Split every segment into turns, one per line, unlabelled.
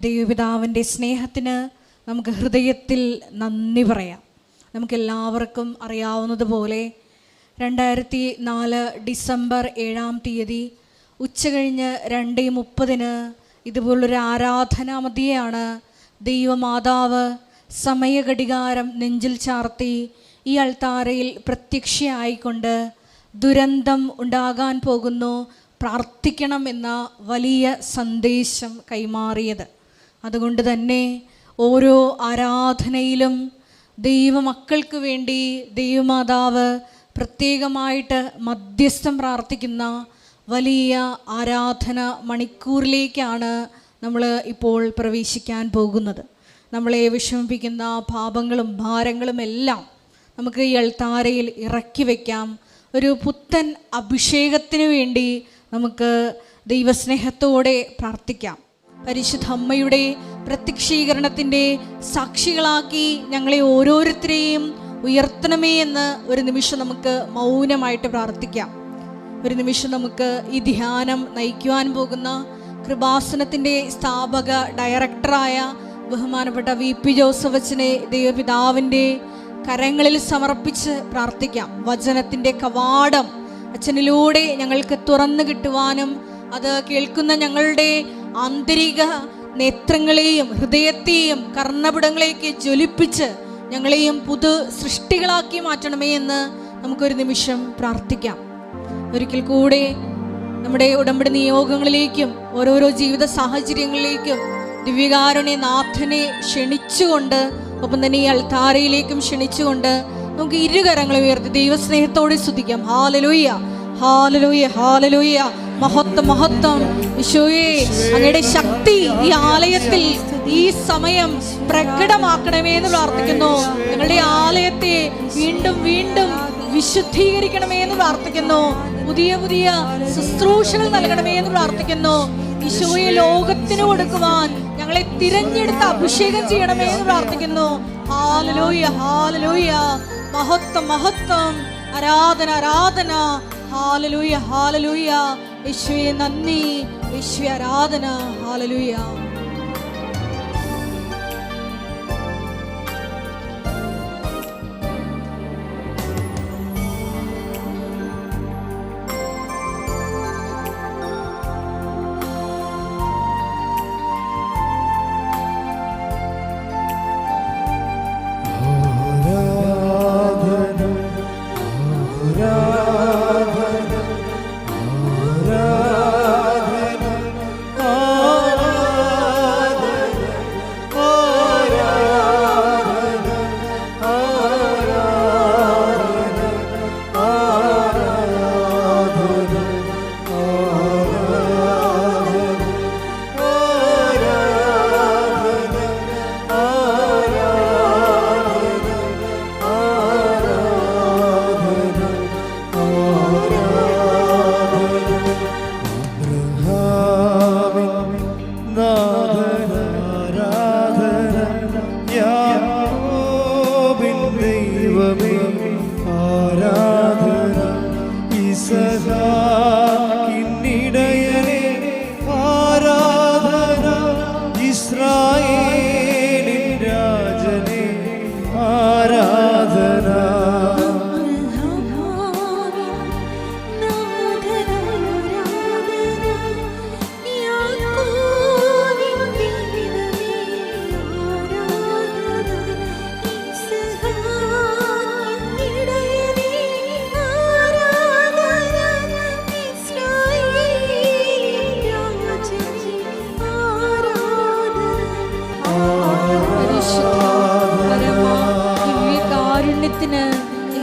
ദൈവപിതാവിൻ്റെ സ്നേഹത്തിന് നമുക്ക് ഹൃദയത്തിൽ നന്ദി പറയാം. നമുക്കെല്ലാവർക്കും അറിയാവുന്നതുപോലെ 2004 ഡിസംബർ 7-ാം തീയതി ഉച്ചകഴിഞ്ഞ് 2:30 ഇതുപോലൊരു ആരാധനാമധ്യയാണ് ദൈവമാതാവ് സമയഘടികാരം നെഞ്ചിൽ ചാർത്തി ഈ അൾത്താരയിൽ പ്രത്യക്ഷയായിക്കൊണ്ട് ദുരന്തം ഉണ്ടാകാൻ പോകുന്നു, പ്രാർത്ഥിക്കണം എന്ന വലിയ സന്ദേശം കൈമാറിയത്. അതുകൊണ്ട് തന്നെ ഓരോ ആരാധനയിലും ദൈവമക്കൾക്ക് വേണ്ടി ദൈവമാതാവ് പ്രത്യേകമായിട്ട് മധ്യസ്ഥം പ്രാർത്ഥിക്കുന്ന വലിയ ആരാധന മണിക്കൂറിലേക്കാണ് നമ്മൾ ഇപ്പോൾ പ്രവേശിക്കാൻ പോകുന്നത്. നമ്മളെ വിഷമിപ്പിക്കുന്ന പാപങ്ങളും ഭാരങ്ങളും എല്ലാം നമുക്ക് ഈ അൾത്താരയിൽ ഇറക്കി വയ്ക്കാം. ഒരു പുത്തൻ അഭിഷേകത്തിന് വേണ്ടി നമുക്ക് ദൈവസ്നേഹത്തോടെ പ്രാർത്ഥിക്കാം. പരിശുദ്ധ അമ്മയുടെ പ്രത്യക്ഷീകരണത്തിൻ്റെ സാക്ഷികളാക്കി ഞങ്ങളെ ഓരോരുത്തരെയും ഉയർത്തണമേ എന്ന് ഒരു നിമിഷം നമുക്ക് മൗനമായിട്ട് പ്രാർത്ഥിക്കാം. ഒരു നിമിഷം നമുക്ക് ഈ ധ്യാനം നയിക്കുവാൻ പോകുന്ന കൃപാസനത്തിൻ്റെ സ്ഥാപക ഡയറക്ടറായ ബഹുമാനപ്പെട്ട VP ജോസഫ് അച്ഛനെ ദൈവപിതാവിൻ്റെ കരങ്ങളിൽ സമർപ്പിച്ച് പ്രാർത്ഥിക്കാം. വചനത്തിൻ്റെ കവാടം അച്ഛനിലൂടെ ഞങ്ങൾക്ക് തുറന്നു കിട്ടുവാനും അത് കേൾക്കുന്ന ഞങ്ങളുടെ ആന്തരിക നേത്രങ്ങളെയും ഹൃദയത്തെയും കർണപിടങ്ങളേക്ക് ജ്വലിപ്പിച്ച് ഞങ്ങളെയും പുതു സൃഷ്ടികളാക്കി മാറ്റണമേ എന്ന് നമുക്കൊരു നിമിഷം പ്രാർത്ഥിക്കാം. ഒരിക്കൽ കൂടെ നമ്മുടെ ഉടമ്പടി നിയോഗങ്ങളിലേക്കും ഓരോരോ ജീവിത സാഹചര്യങ്ങളിലേക്കും ദിവ്യകാരുണ്യ നാഥനെ ക്ഷണിച്ചുകൊണ്ട് ഒപ്പം തന്നെ ഈ അൾത്താരയിലേക്കും ക്ഷണിച്ചുകൊണ്ട് നമുക്ക് ഇരുകരങ്ങളെ ഉയർത്തി ദൈവസ്നേഹത്തോടെ സ്തുതിക്കാം. ഹല്ലേലൂയ, ഹല്ലേലൂയ, ഹല്ലേലൂയ. മഹത്വം, മഹത്വം. യേശുവേ, അങ്ങയുടെ ശക്തി ഈ ആലയത്തിൽ ഈ സമയം പ്രകടമാക്കണമേ എന്ന് പ്രാർത്ഥിക്കുന്നു. ഞങ്ങളുടെ ആലയത്തെ വീണ്ടും വീണ്ടും വിശുദ്ധീകരിക്കണമേ എന്ന് പ്രാർത്ഥിക്കുന്നു. പുതിയ പുതിയ ശുശ്രൂഷകൾ നൽകണമേ എന്ന് പ്രാർത്ഥിക്കുന്നു. ഈശോയെ ലോകത്തിന് കൊടുക്കുവാൻ ഞങ്ങളെ തിരഞ്ഞെടുത്ത് അഭിഷേകം ചെയ്യണമേ എന്ന് പ്രാർത്ഥിക്കുന്നു. Hallelujah, hallelujah. മഹത്വം, മഹത്വം. ആരാധന, ആരാധന. ഹല്ലേലൂയ, ഹല്ലേലൂയ. യേശുവേ നന്ദി, യേശുവേ ആരാധന. ഹല്ലേലൂയ.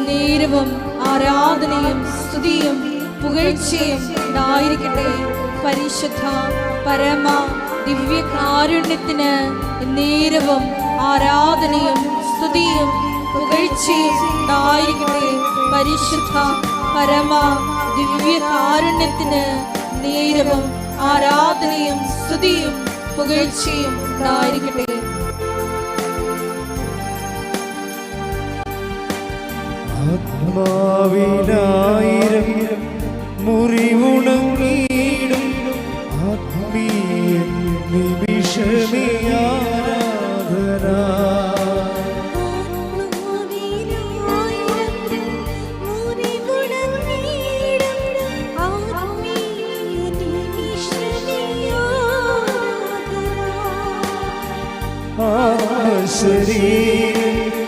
നേരവും ആരാധനയും സ്തുതിയും പുകഴ്ചയും ഉണ്ടായിരിക്കട്ടെ. പരിശുദ്ധ പരമ ദിവ്യകാരുണ്യത്തിന് നേരവും ആരാധനയും സ്തുതിയും പുകഴ്ചയും ഉണ്ടായിരിക്കട്ടെ. പരിശുദ്ധ പരമ ദിവ്യകാരുണ്യത്തിന് നേരവും ആരാധനയും സ്തുതിയും പുകഴ്ചയും ഉണ്ടായിരിക്കട്ടെ.
ആത്മാവിനായിരം മുറിവുണങ്ങിയിടും ആത്മീയ നിമിഷം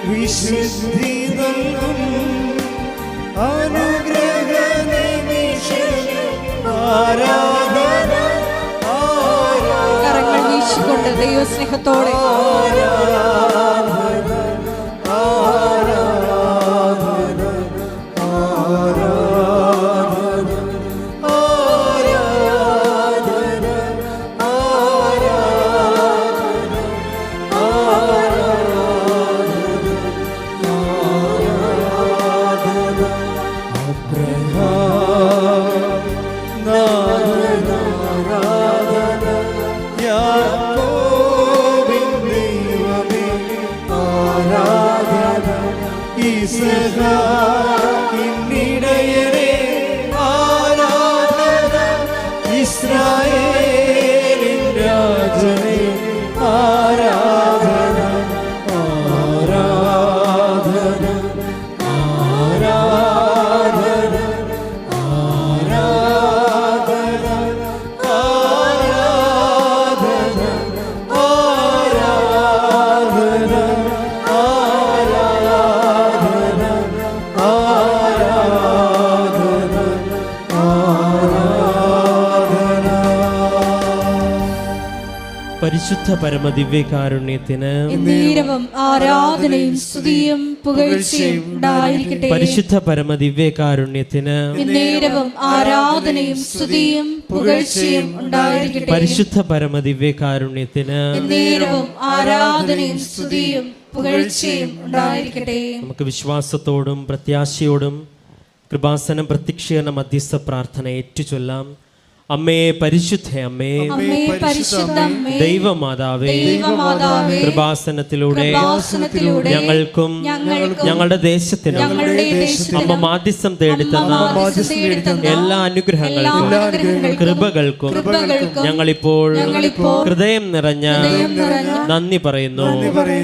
വിശുദ്ധി നൽകും അനുഗ്രഹ നിമിഷം ആരാധന
കരങ്ങൾ വീശിക്കൊണ്ട് ദൈവസ്നേഹത്തോടെ
ഇടയരെ ആരാധന ഇസ്രായേലിൻ രാജനെ ആരാധന ആരാധന ആരാധന ആരാധന ആരാധന
പരിശുദ്ധ പരമദിവ്യകാരുണ്യത്തിന്
എന്നേരവും ആരാധനയും സ്തുതിയും പുകഴ്ചയും ഉണ്ടായിരിക്കട്ടെ.
പരിശുദ്ധ പരമദിവ്യകാരുണ്യത്തിന്
എന്നേരവും ആരാധനയും സ്തുതിയും പുകഴ്ചയും ഉണ്ടായിരിക്കട്ടെ.
പരിശുദ്ധ പരമദിവ്യകാരുണ്യത്തിന്
എന്നേരവും ആരാധനയും സ്തുതിയും പുകഴ്ചയും ഉണ്ടായിരിക്കട്ടെ.
നമുക്ക് വിശ്വാസത്തോടും പ്രത്യാശയോടും കൃപാസനം പ്രത്യക്ഷീകരണ മധ്യസ്ഥ പ്രാർത്ഥന ഏറ്റുചൊല്ലാം. അമ്മേ പരിശുദ്ധ അമ്മേ,
അമ്മേ പരിശുദ്ധ അമ്മേ,
ദൈവമാതാവേ,
ദൈവമാതാവേ,
കൃപാസനത്തിലൂടെ ഞങ്ങൾക്കും ഞങ്ങളുടെ ദേശത്തിനും അമ്മ മാധ്യസ്ഥം തേടിത്തന്ന എല്ലാ അനുഗ്രഹങ്ങൾക്കും കൃപകൾക്കും ഞങ്ങളിപ്പോൾ ഹൃദയം നിറഞ്ഞ നന്ദി പറയുന്നു.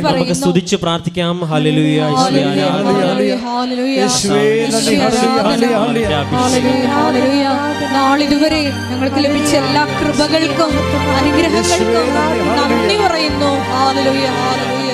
നമുക്ക് സ്തുതിച്ച് പ്രാർത്ഥിക്കാം. ഹല്ലേലൂയ,
നാളിതുവരെ ഞങ്ങൾക്ക് ലഭിച്ച എല്ലാ കൃപകൾക്കും അനുഗ്രഹങ്ങൾക്കും നന്ദി പറയുന്നു. Hallelujah, hallelujah.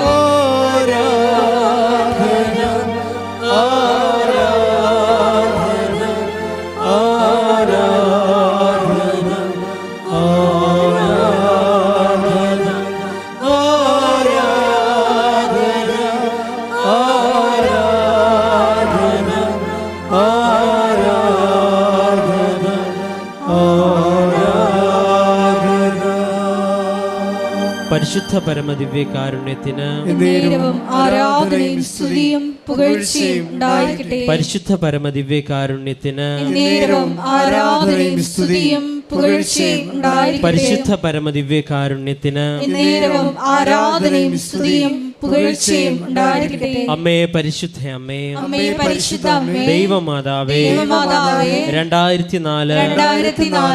പരിശുദ്ധ പരമദിവ്യകാരുണ്യത്തിന്
എന്നേരവും ആരാധനയും സ്തുതിയും പുകഴ്ചയും ഉണ്ടായിരിക്കട്ടെ.
പരിശുദ്ധ പരമദിവ്യകാരുണ്യത്തിന്
എന്നേരവും ആരാധനയും സ്തുതിയും പുകഴ്ചയും ഉണ്ടായിരിക്കട്ടെ.
പരിശുദ്ധ പരമദിവ്യകാരുണ്യത്തിന്
എന്നേരവും ആരാധനയും സ്തുതിയും പുകഴ്ചയും ഉണ്ടായിരിക്കട്ടെ.
അമ്മേ പരിശുദ്ധ അമ്മേ,
അമ്മേ പരിശുദ്ധ അമ്മേ,
ദൈവമാതാവേ,
ദൈവമാതാവേ,
2004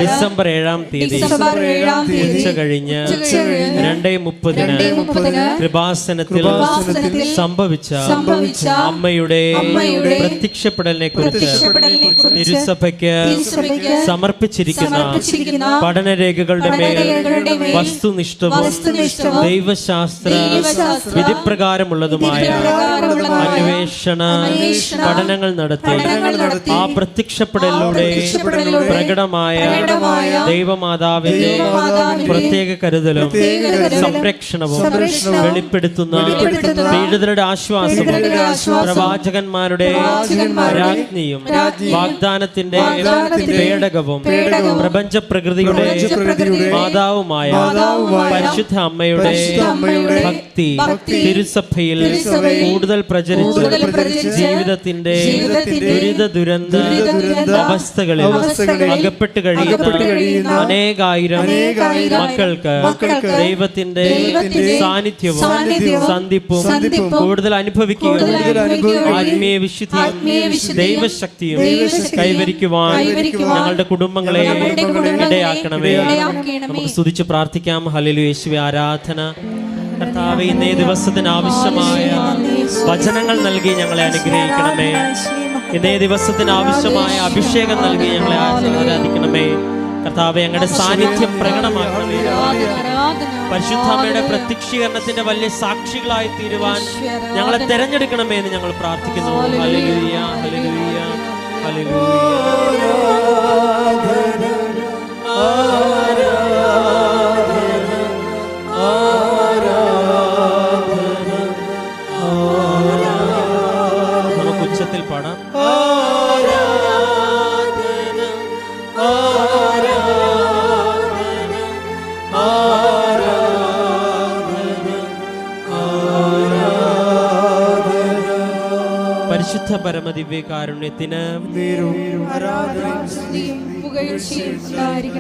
ഡിസംബർ 7-ാം തീയതി ഉച്ച കഴിഞ്ഞ് 2:30 കൃപാസനത്തിൽ സംഭവിച്ച അമ്മയുടെ പ്രത്യക്ഷപ്പെടലിനെ കുറിച്ച് തിരുസഭയ്ക്ക് സമർപ്പിച്ചിരിക്കുന്ന പഠനരേഖകളുടെ മേൽ വസ്തുനിഷ്ഠവും ദൈവശാസ്ത്ര വിധിപ്രകാരമുള്ളതുമായ അന്വേഷണ പഠനങ്ങൾ നടത്തി ആ പ്രത്യക്ഷപ്പെടലിലൂടെ പ്രകടമായ ദൈവമാതാവിന്റെ പ്രത്യേക കരുതലും സംരക്ഷണവും വെളിപ്പെടുത്തുന്ന പീഡിതരുടെ ആശ്വാസവും പ്രവാചകന്മാരുടെ രാജ്ഞിയും വാഗ്ദാനത്തിന്റെ പേടകവും പ്രപഞ്ച പ്രകൃതിയുടെ മാതാവുമായ പരിശുദ്ധ അമ്മയുടെ ഭക്തി തിരുസഭയിൽ കൂടുതൽ പ്രചരിച്ച് ജീവിതത്തിന്റെ ദുരിത അവസ്ഥകളിൽ അകപ്പെട്ട് കഴിയുന്ന അനേകായിരം മക്കൾക്ക് ദൈവത്തിന്റെ സാന്നിധ്യവും സന്ധിപ്പും കൂടുതൽ അനുഭവിക്കുകയും ആത്മീയ വിശുദ്ധിയും ദൈവശക്തിയും കൈവരിക്കുവാൻ ഞങ്ങളുടെ കുടുംബങ്ങളെ ഇടയാക്കണമേ. നമുക്ക് സ്തുതിച്ച് പ്രാർത്ഥിക്കാം. ഹല്ലേലൂയ. യേശുവേ ആരാധന. കർത്താവേ, ഇന്നേ ദിവസത്തിന് ആവശ്യമായ വചനങ്ങൾ നൽകി ഞങ്ങളെ അനുഗ്രഹിക്കണമേ. ഇന്നേ ദിവസത്തിന് ആവശ്യമായ അഭിഷേകം നൽകി ഞങ്ങളെ ആരാധിക്കണമേ. കർത്താവേ, ഞങ്ങളുടെ സാന്നിധ്യം പ്രകടമാക്കണമേ. പരിശുദ്ധാമ്മയുടെ പ്രത്യക്ഷീകരണത്തിന്റെ വലിയ സാക്ഷികളായി തീരുവാൻ ഞങ്ങളെ തെരഞ്ഞെടുക്കണമേ എന്ന് ഞങ്ങൾ പ്രാർത്ഥിക്കുന്നു. ഹല്ലേലൂയ, ഹല്ലേലൂയ, ഹല്ലേലൂയ. നമുക്ക് ഉച്ചത്തിൽ പാടാം. പരിശുദ്ധ പരമദിവ്യകാരുണ്യത്തിന്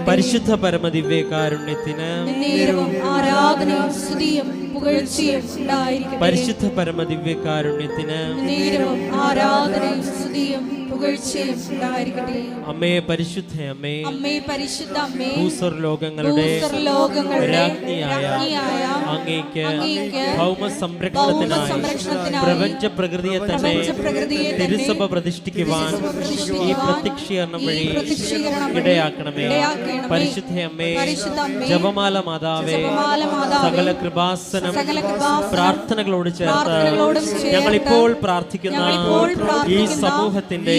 പരിശുദ്ധ പരമദിവ്യകാരുണ്യത്തിന്
ആരാധനയും സ്തുതിയും പുകഴ്ചയും ഉണ്ടായിരിക്കട്ടെ.
പരിശുദ്ധ പരമദിവ്യകാരുണ്യത്തിന്
ആരാധനയും സ്തുതിയും പുകഴ്ചയും ഉണ്ടായിരിക്കട്ടെ.
അമ്മേ പരിശുദ്ധ അമ്മേ,
അമ്മേ പരിശുദ്ധ അമ്മേ,
ഭൂസ്വർലോകങ്ങളുടെ രാജ്ഞിയായ അങ്ങേക്ക് ഭൗമ സംരക്ഷണത്തിനായി പ്രപഞ്ച പ്രകൃതിയെ തന്നെ തിരുസഭ പ്രതിഷ്ഠിക്കുവാൻ ഈ പ്രത്യക്ഷീകരണം വഴി ഇടയാക്കണമേ. പരിശുദ്ധ അമ്മേ, ജപമാല മാതാവേ, സകല കൃപാസനം പ്രാർത്ഥനകളോട് ചേർത്ത് ഞങ്ങളിപ്പോൾ പ്രാർത്ഥിക്കുന്ന ഈ സമൂഹത്തിന്റെ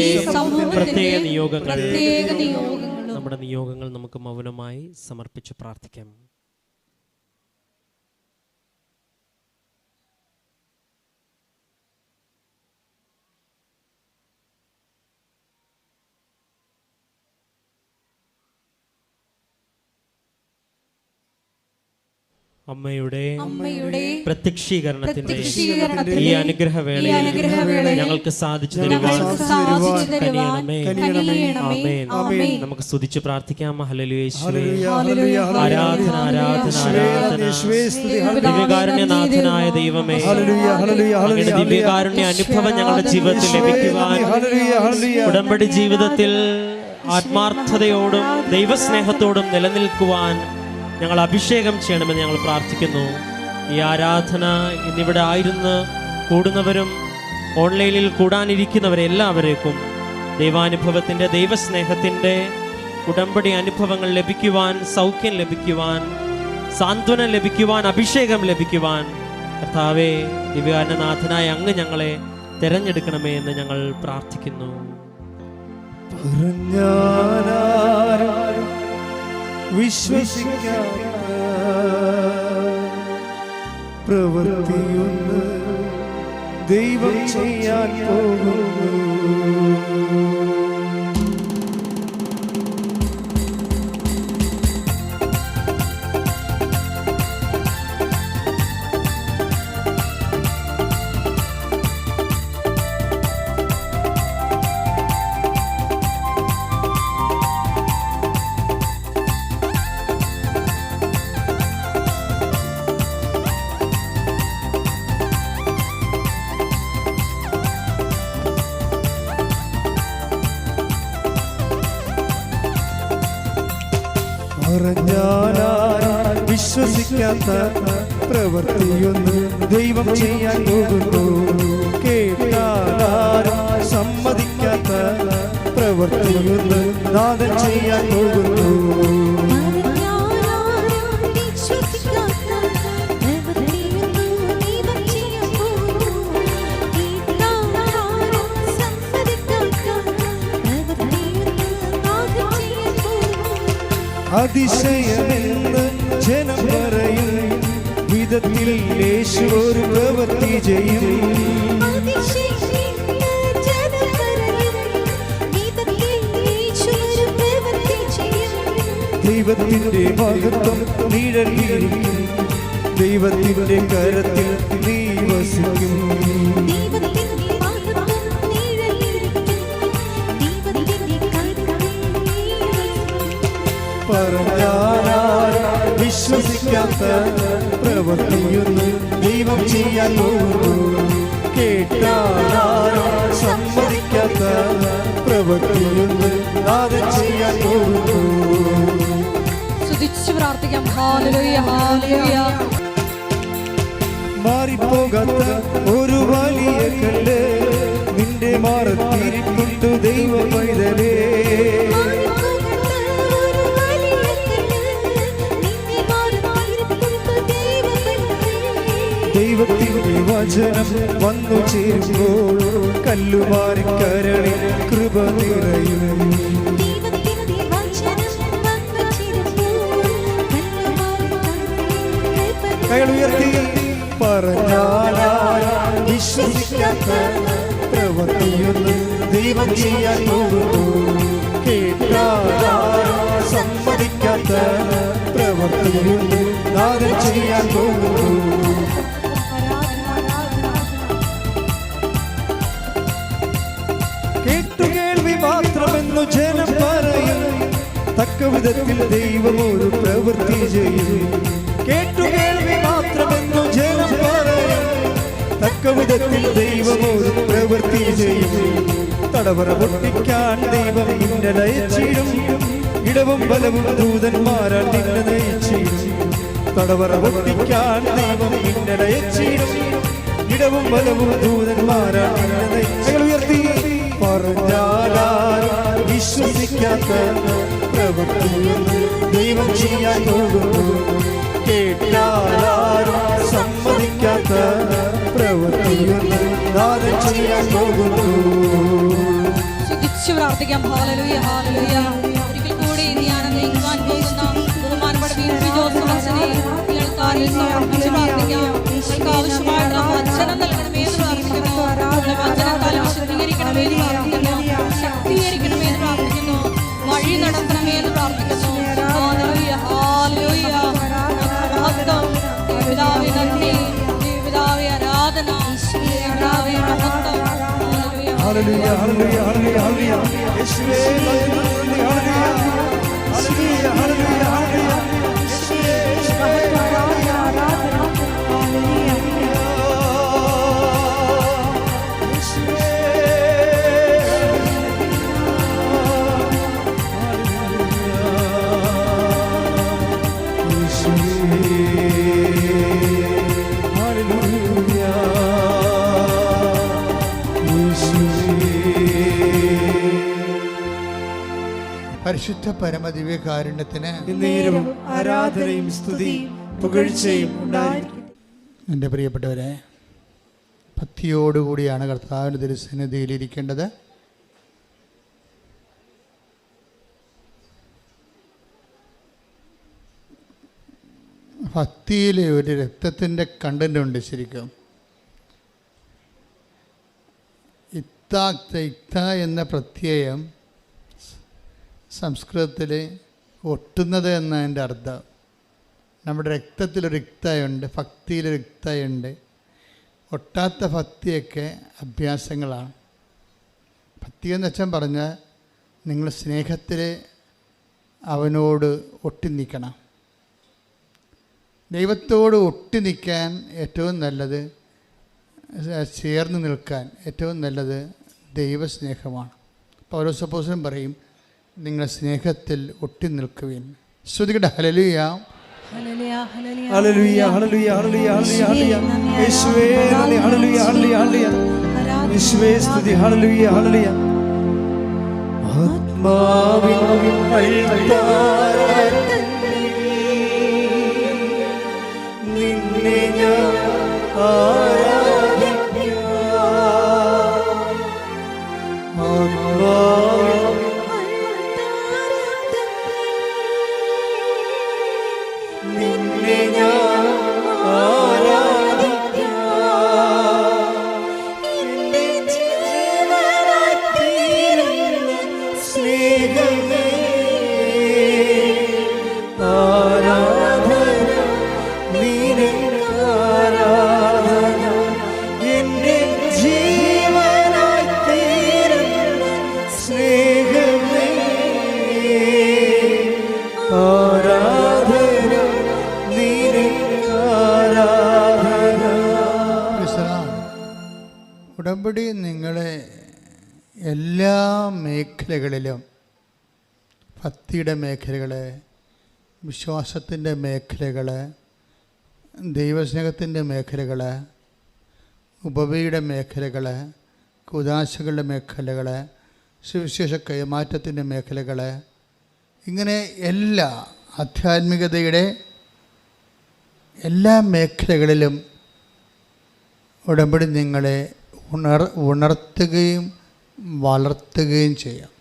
പ്രത്യേക നിയോഗങ്ങൾ, നമ്മുടെ നിയോഗങ്ങൾ നമുക്ക് മൗനമായി സമർപ്പിച്ച് പ്രാർത്ഥിക്കാം. അമ്മയുടെ പ്രത്യക്ഷീകരണത്തിന്റെ ഈ അനുഗ്രഹവേളയിൽ ഞങ്ങൾക്ക് സാധിച്ചു തരുവാൻ കഴിയണമേ. നമുക്ക് സ്തുതിച്ച് പ്രാർത്ഥിക്കാം. ഹല്ലേലൂയ. യേശുവേ ആരാധന, ആരാധന, ആരാധന. ദിവ്യകാരുണ്യനാഥനായ ദൈവമേ, അങ്ങയുടെ ദിവ്യകാരുണ്യ അനുഭവം ഞങ്ങളുടെ ജീവിതത്തിൽ ലഭിക്കുവാൻ, ഉടമ്പടി ജീവിതത്തിൽ ആത്മാർത്ഥതയോടും ദൈവസ്നേഹത്തോടും നിലനിൽക്കുവാൻ ഞങ്ങൾ അഭിഷേകം ചെയ്യണമെന്ന് ഞങ്ങൾ പ്രാർത്ഥിക്കുന്നു. ഈ ആരാധന ഇന്നിവിടെ ആയിരുന്ന് കൂടുന്നവരും ഓൺലൈനിൽ കൂടാനിരിക്കുന്നവരെല്ലാവരേക്കും ദൈവാനുഭവത്തിൻ്റെ ദൈവസ്നേഹത്തിൻ്റെ ഉടമ്പടി അനുഭവങ്ങൾ ലഭിക്കുവാൻ, സൗഖ്യം ലഭിക്കുവാൻ, സാന്ത്വനം ലഭിക്കുവാൻ, അഭിഷേകം ലഭിക്കുവാൻ കർത്താവേ, ദിവ്യകാരുണ്യനാഥനായ അങ്ങ് ഞങ്ങളെ തിരഞ്ഞെടുക്കണമേ എന്ന് ഞങ്ങൾ പ്രാർത്ഥിക്കുന്നു.
വിശ്വസിക്കാത്ത പ്രവൃത്തിയൊന്ന് ദൈവം ചെയ്യാൻ പോകുന്നു. പറഞ്ഞാൽ വിശ്വസിക്കാത്ത പ്രവൃത്തിയൊന്ന് ദൈവം ചെയ്യാൻ പോകുന്നു. കേട്ടാലും സമ്മതിക്കാത്ത പ്രവൃത്തിയൊന്ന് നാഥൻ ചെയ്യാൻ പോകുന്നു. അതിശയമെന്ന് ജനം പറയും വിധത്തിൽ യേശു ഒരു പ്രവൃത്തി ചെയ്യും. ദൈവത്തിന്റെ മഹത്വം നിഴലിയിരിക്കും, ദൈവത്തിന്റെ കരത്തിൽ നീ വസിക്കും. പറഞ്ഞാൽ വിശ്വസിക്കാത്ത പ്രവൃത്തിയൊന്നും ദൈവം ചെയ്യാൻ പോകുന്നു. കേട്ടാൽ സമ്മതിക്കാത്ത പ്രവൃത്തിയൊന്നും നാഥൻ ചെയ്യാൻ പോകുന്നു.
സ്തുതിച്ചു പ്രാർത്ഥിക്കാം. Hallelujah hallelujah.
മാറിപ്പോകാത്ത ഒരു വലിയ കല്ല് നിന്റെ മാറത്തിരിക്കുന്നു ദൈവ പൈതലേ. ദൈവത്തിന്റെ വചനം വന്നു ചേരുമ്പോൾ കല്ലുമാറി കരളിൽ കൃപ നിറയും. കൈകളുയർത്തി പറഞ്ഞാൽ വിശ്വസിക്കാത്ത പ്രവൃത്തിയൊന്നും ദൈവം ചെയ്യാൻ പോകുന്നു. കേട്ടാൽ സമ്മതിക്കാത്ത പ്രവൃത്തിയൊന്നും നാഥൻ ചെയ്യാൻ പോകുന്നു. കേട്ടുകേൾവി മാത്രമെന്നു ജനം പറയും, തക്ക വിധത്തിൽ ദൈവം ഒരു പ്രവൃത്തി ചെയ്യും. കേട്ടുകേൾവി മാത്രമെന്നു ജനം പറയും, തക്ക വിധത്തിൽ ദൈവം ഒരു പ്രവൃത്തി ചെയ്യും. തടവറ പൊട്ടിക്കാൻ ദൈവം നിന്നെ നയിച്ചിടും, ഇടവും ബലവും ദൂതന്മാരാൽ നിന്നെ നയിച്ചിടും. തടവറ പൊട്ടിക്കാൻ ദൈവം നിന്നെ നയിച്ചിടും, ഇടവും ബലവും ദൂതന്മാരാൽ നിന്നെ നയിച്ചിടും. ഉയർത്തി പറഞ്ഞാൽ വിശ്വസിക്കാത്ത പ്രവൃത്തിയൊന്നും ദൈവം ചെയ്യാൻ പോകുന്നു. കേട്ടാൽ സമ്മതിക്കാത്ത പ്രവൃത്തിയൊന്നും നാഥൻ ചെയ്യാൻ പോകുന്നു.
സ്തുതിച്ചു പ്രാർത്ഥിക്കാം. Hallelujah hallelujah. ഒരിക്കൽ കൂടി ഈ ധ്യാനം നയിക്കുവാൻ പോകുന്ന ബഹുമാനപ്പെട്ട വി.പി. ജോസഫ് അച്ഛനെ നിങ്ങൾക്ക് സമർപ്പിച്ച് പ്രാർത്ഥിക്കാം. നിങ്ങൾക്ക് ആവശ്യമായിട്ടുള്ള വചനം നൽകണമെന്ന് പ്രാർത്ഥിക്കുന്നു. വചനത്താൽ വിശദീകരിക്കണമെന്ന് പ്രാർത്ഥിക്കുന്നു. ശക്തീകരിക്കണമെന്ന് പ്രാർത്ഥിക്കുന്നു. വഴി നടത്തണമെന്ന് പ്രാർത്ഥിക്കുന്നു. Hallelujah hallelujah. മഹത്വം പിതാവേ നന്ദി, പിതാവേ ആരാധന, പിതാവേ മഹത്വം.
ഹല്ലേലൂയ ഹല്ലേലൂയ ഹല്ലേലൂയ ഹല്ലേലൂയ. യേശുവേ നന്ദി ഹല്ലേലൂയ ഹല്ലേലൂയ ഹല്ലേലൂയ ഹല്ലേലൂയ. യേശുവേ
പരിശുദ്ധ പരമദിവ്യകാരുണ്യത്തിന്
നേരവും ആരാധനയും സ്തുതിയും പുകഴ്ചയും ഉണ്ടായിരിക്കും.
എൻ്റെ പ്രിയപ്പെട്ടവരെ, ഭക്തിയോടുകൂടിയാണ് കർത്താവിൻ്റെ തിരുസന്നിധിയിലിരിക്കേണ്ടത്. ഭക്തിയിൽ ഒരു രക്തത്തിൻ്റെ കണ്ടൻ്റ് ഉണ്ട്. ശരിക്കും ഇക്ത എന്ന പ്രത്യയം സംസ്കൃതത്തിൽ ഒട്ടുന്നത് എന്നതിൻ്റെ അർത്ഥം. നമ്മുടെ രക്തത്തിലൊരു ഇക്തയുണ്ട്, ഭക്തിയിലൊരു ഇക്തയുണ്ട്. ഒട്ടാത്ത ഭക്തിയൊക്കെ അഭ്യാസങ്ങളാണ്. ഭക്തി എന്ന് വെച്ചാൽ പറഞ്ഞാൽ നിങ്ങൾ സ്നേഹത്തിൽ അവനോട് ഒട്ടി നിൽക്കണം. ദൈവത്തോട് ഒട്ടി നിൽക്കാൻ ഏറ്റവും നല്ലത്, ചേർന്ന് നിൽക്കാൻ ഏറ്റവും നല്ലത് ദൈവസ്നേഹമാണ്. പൗലോസ് അപ്പോസ്തലൻ പറയും, നിങ്ങൾ സ്നേഹത്തിൽ ഒട്ടി നിൽക്കുവിൻ. ശ്രുതികട്ടെ ഹല്ലേലൂയ
ഹല്ലേലൂയ ഹല്ലേലൂയ
ഹല്ലേലൂയ ഹല്ലേലൂയ ഹല്ലേലൂയ ഹല്ലേലൂയ. യേശുവേ നന്ദി ഹല്ലേലൂയ ഹല്ലേലൂയ ഹല്ലേലൂയ. യേശുവേ സ്തുതി ഹല്ലേലൂയ ഹല്ലേലൂയ. ആത്മാവിൻ അൾത്താരത്തിൽ നിന്നെ ഞാൻ ആരാധിക്കാം. ആത്മാവിൻ നിന്നെ ഞാൻ ആരാധിക്കാം. എന്റെ ജീവനായി തീരുന്ന സ്നേഹമേ, ആരാധന നിനക്ക് ആരാധന.
ഉടമ്പടി നിങ്ങളെ എല്ലാ മേഖലകളിലും, ഭക്തിയുടെ മേഖലകൾ, വിശ്വാസത്തിൻ്റെ മേഖലകൾ, ദൈവസ്നേഹത്തിൻ്റെ മേഖലകൾ, ഉപവിയുടെ മേഖലകൾ, കുദാശകളുടെ മേഖലകൾ, സുവിശേഷ കൈമാറ്റത്തിൻ്റെ മേഖലകൾ, ഇങ്ങനെ എല്ലാ ആധ്യാത്മികതയുടെ എല്ലാ മേഖലകളിലും ഉടമ്പടി നിങ്ങളെ ഉണർത്തുകയും വളർത്തുകയും ചെയ്യാം.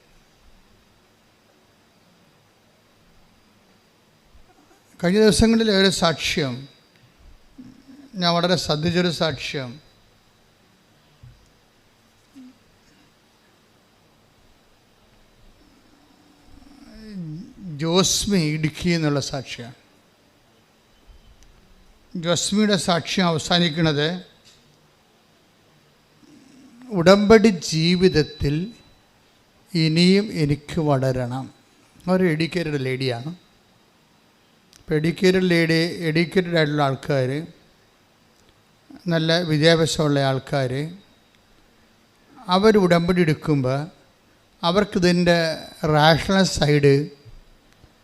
കഴിഞ്ഞ ദിവസങ്ങളിൽ ഒരു സാക്ഷ്യം, ഞാൻ വളരെ ശ്രദ്ധിച്ചൊരു സാക്ഷ്യം, ജോസ്മി ഇടുക്കി എന്നുള്ള സാക്ഷിയാണ്. ജോസ്മിയുടെ സാക്ഷ്യം അവസാനിക്കുന്നത് ഉടമ്പടി ജീവിതത്തിൽ ഇനിയും എനിക്ക് വളരണം. അവർ എഡ്യൂക്കേറ്റഡ് ലേഡിയാണ്. അപ്പോൾ എഡ്യൂക്കേറ്റഡ് ആയിട്ടുള്ള ആൾക്കാർ, നല്ല വിദ്യാഭ്യാസമുള്ള ആൾക്കാർ, അവർ ഉടമ്പടി എടുക്കുമ്പോൾ അവർക്കിതിൻ്റെ റാഷണൽ സൈഡ്,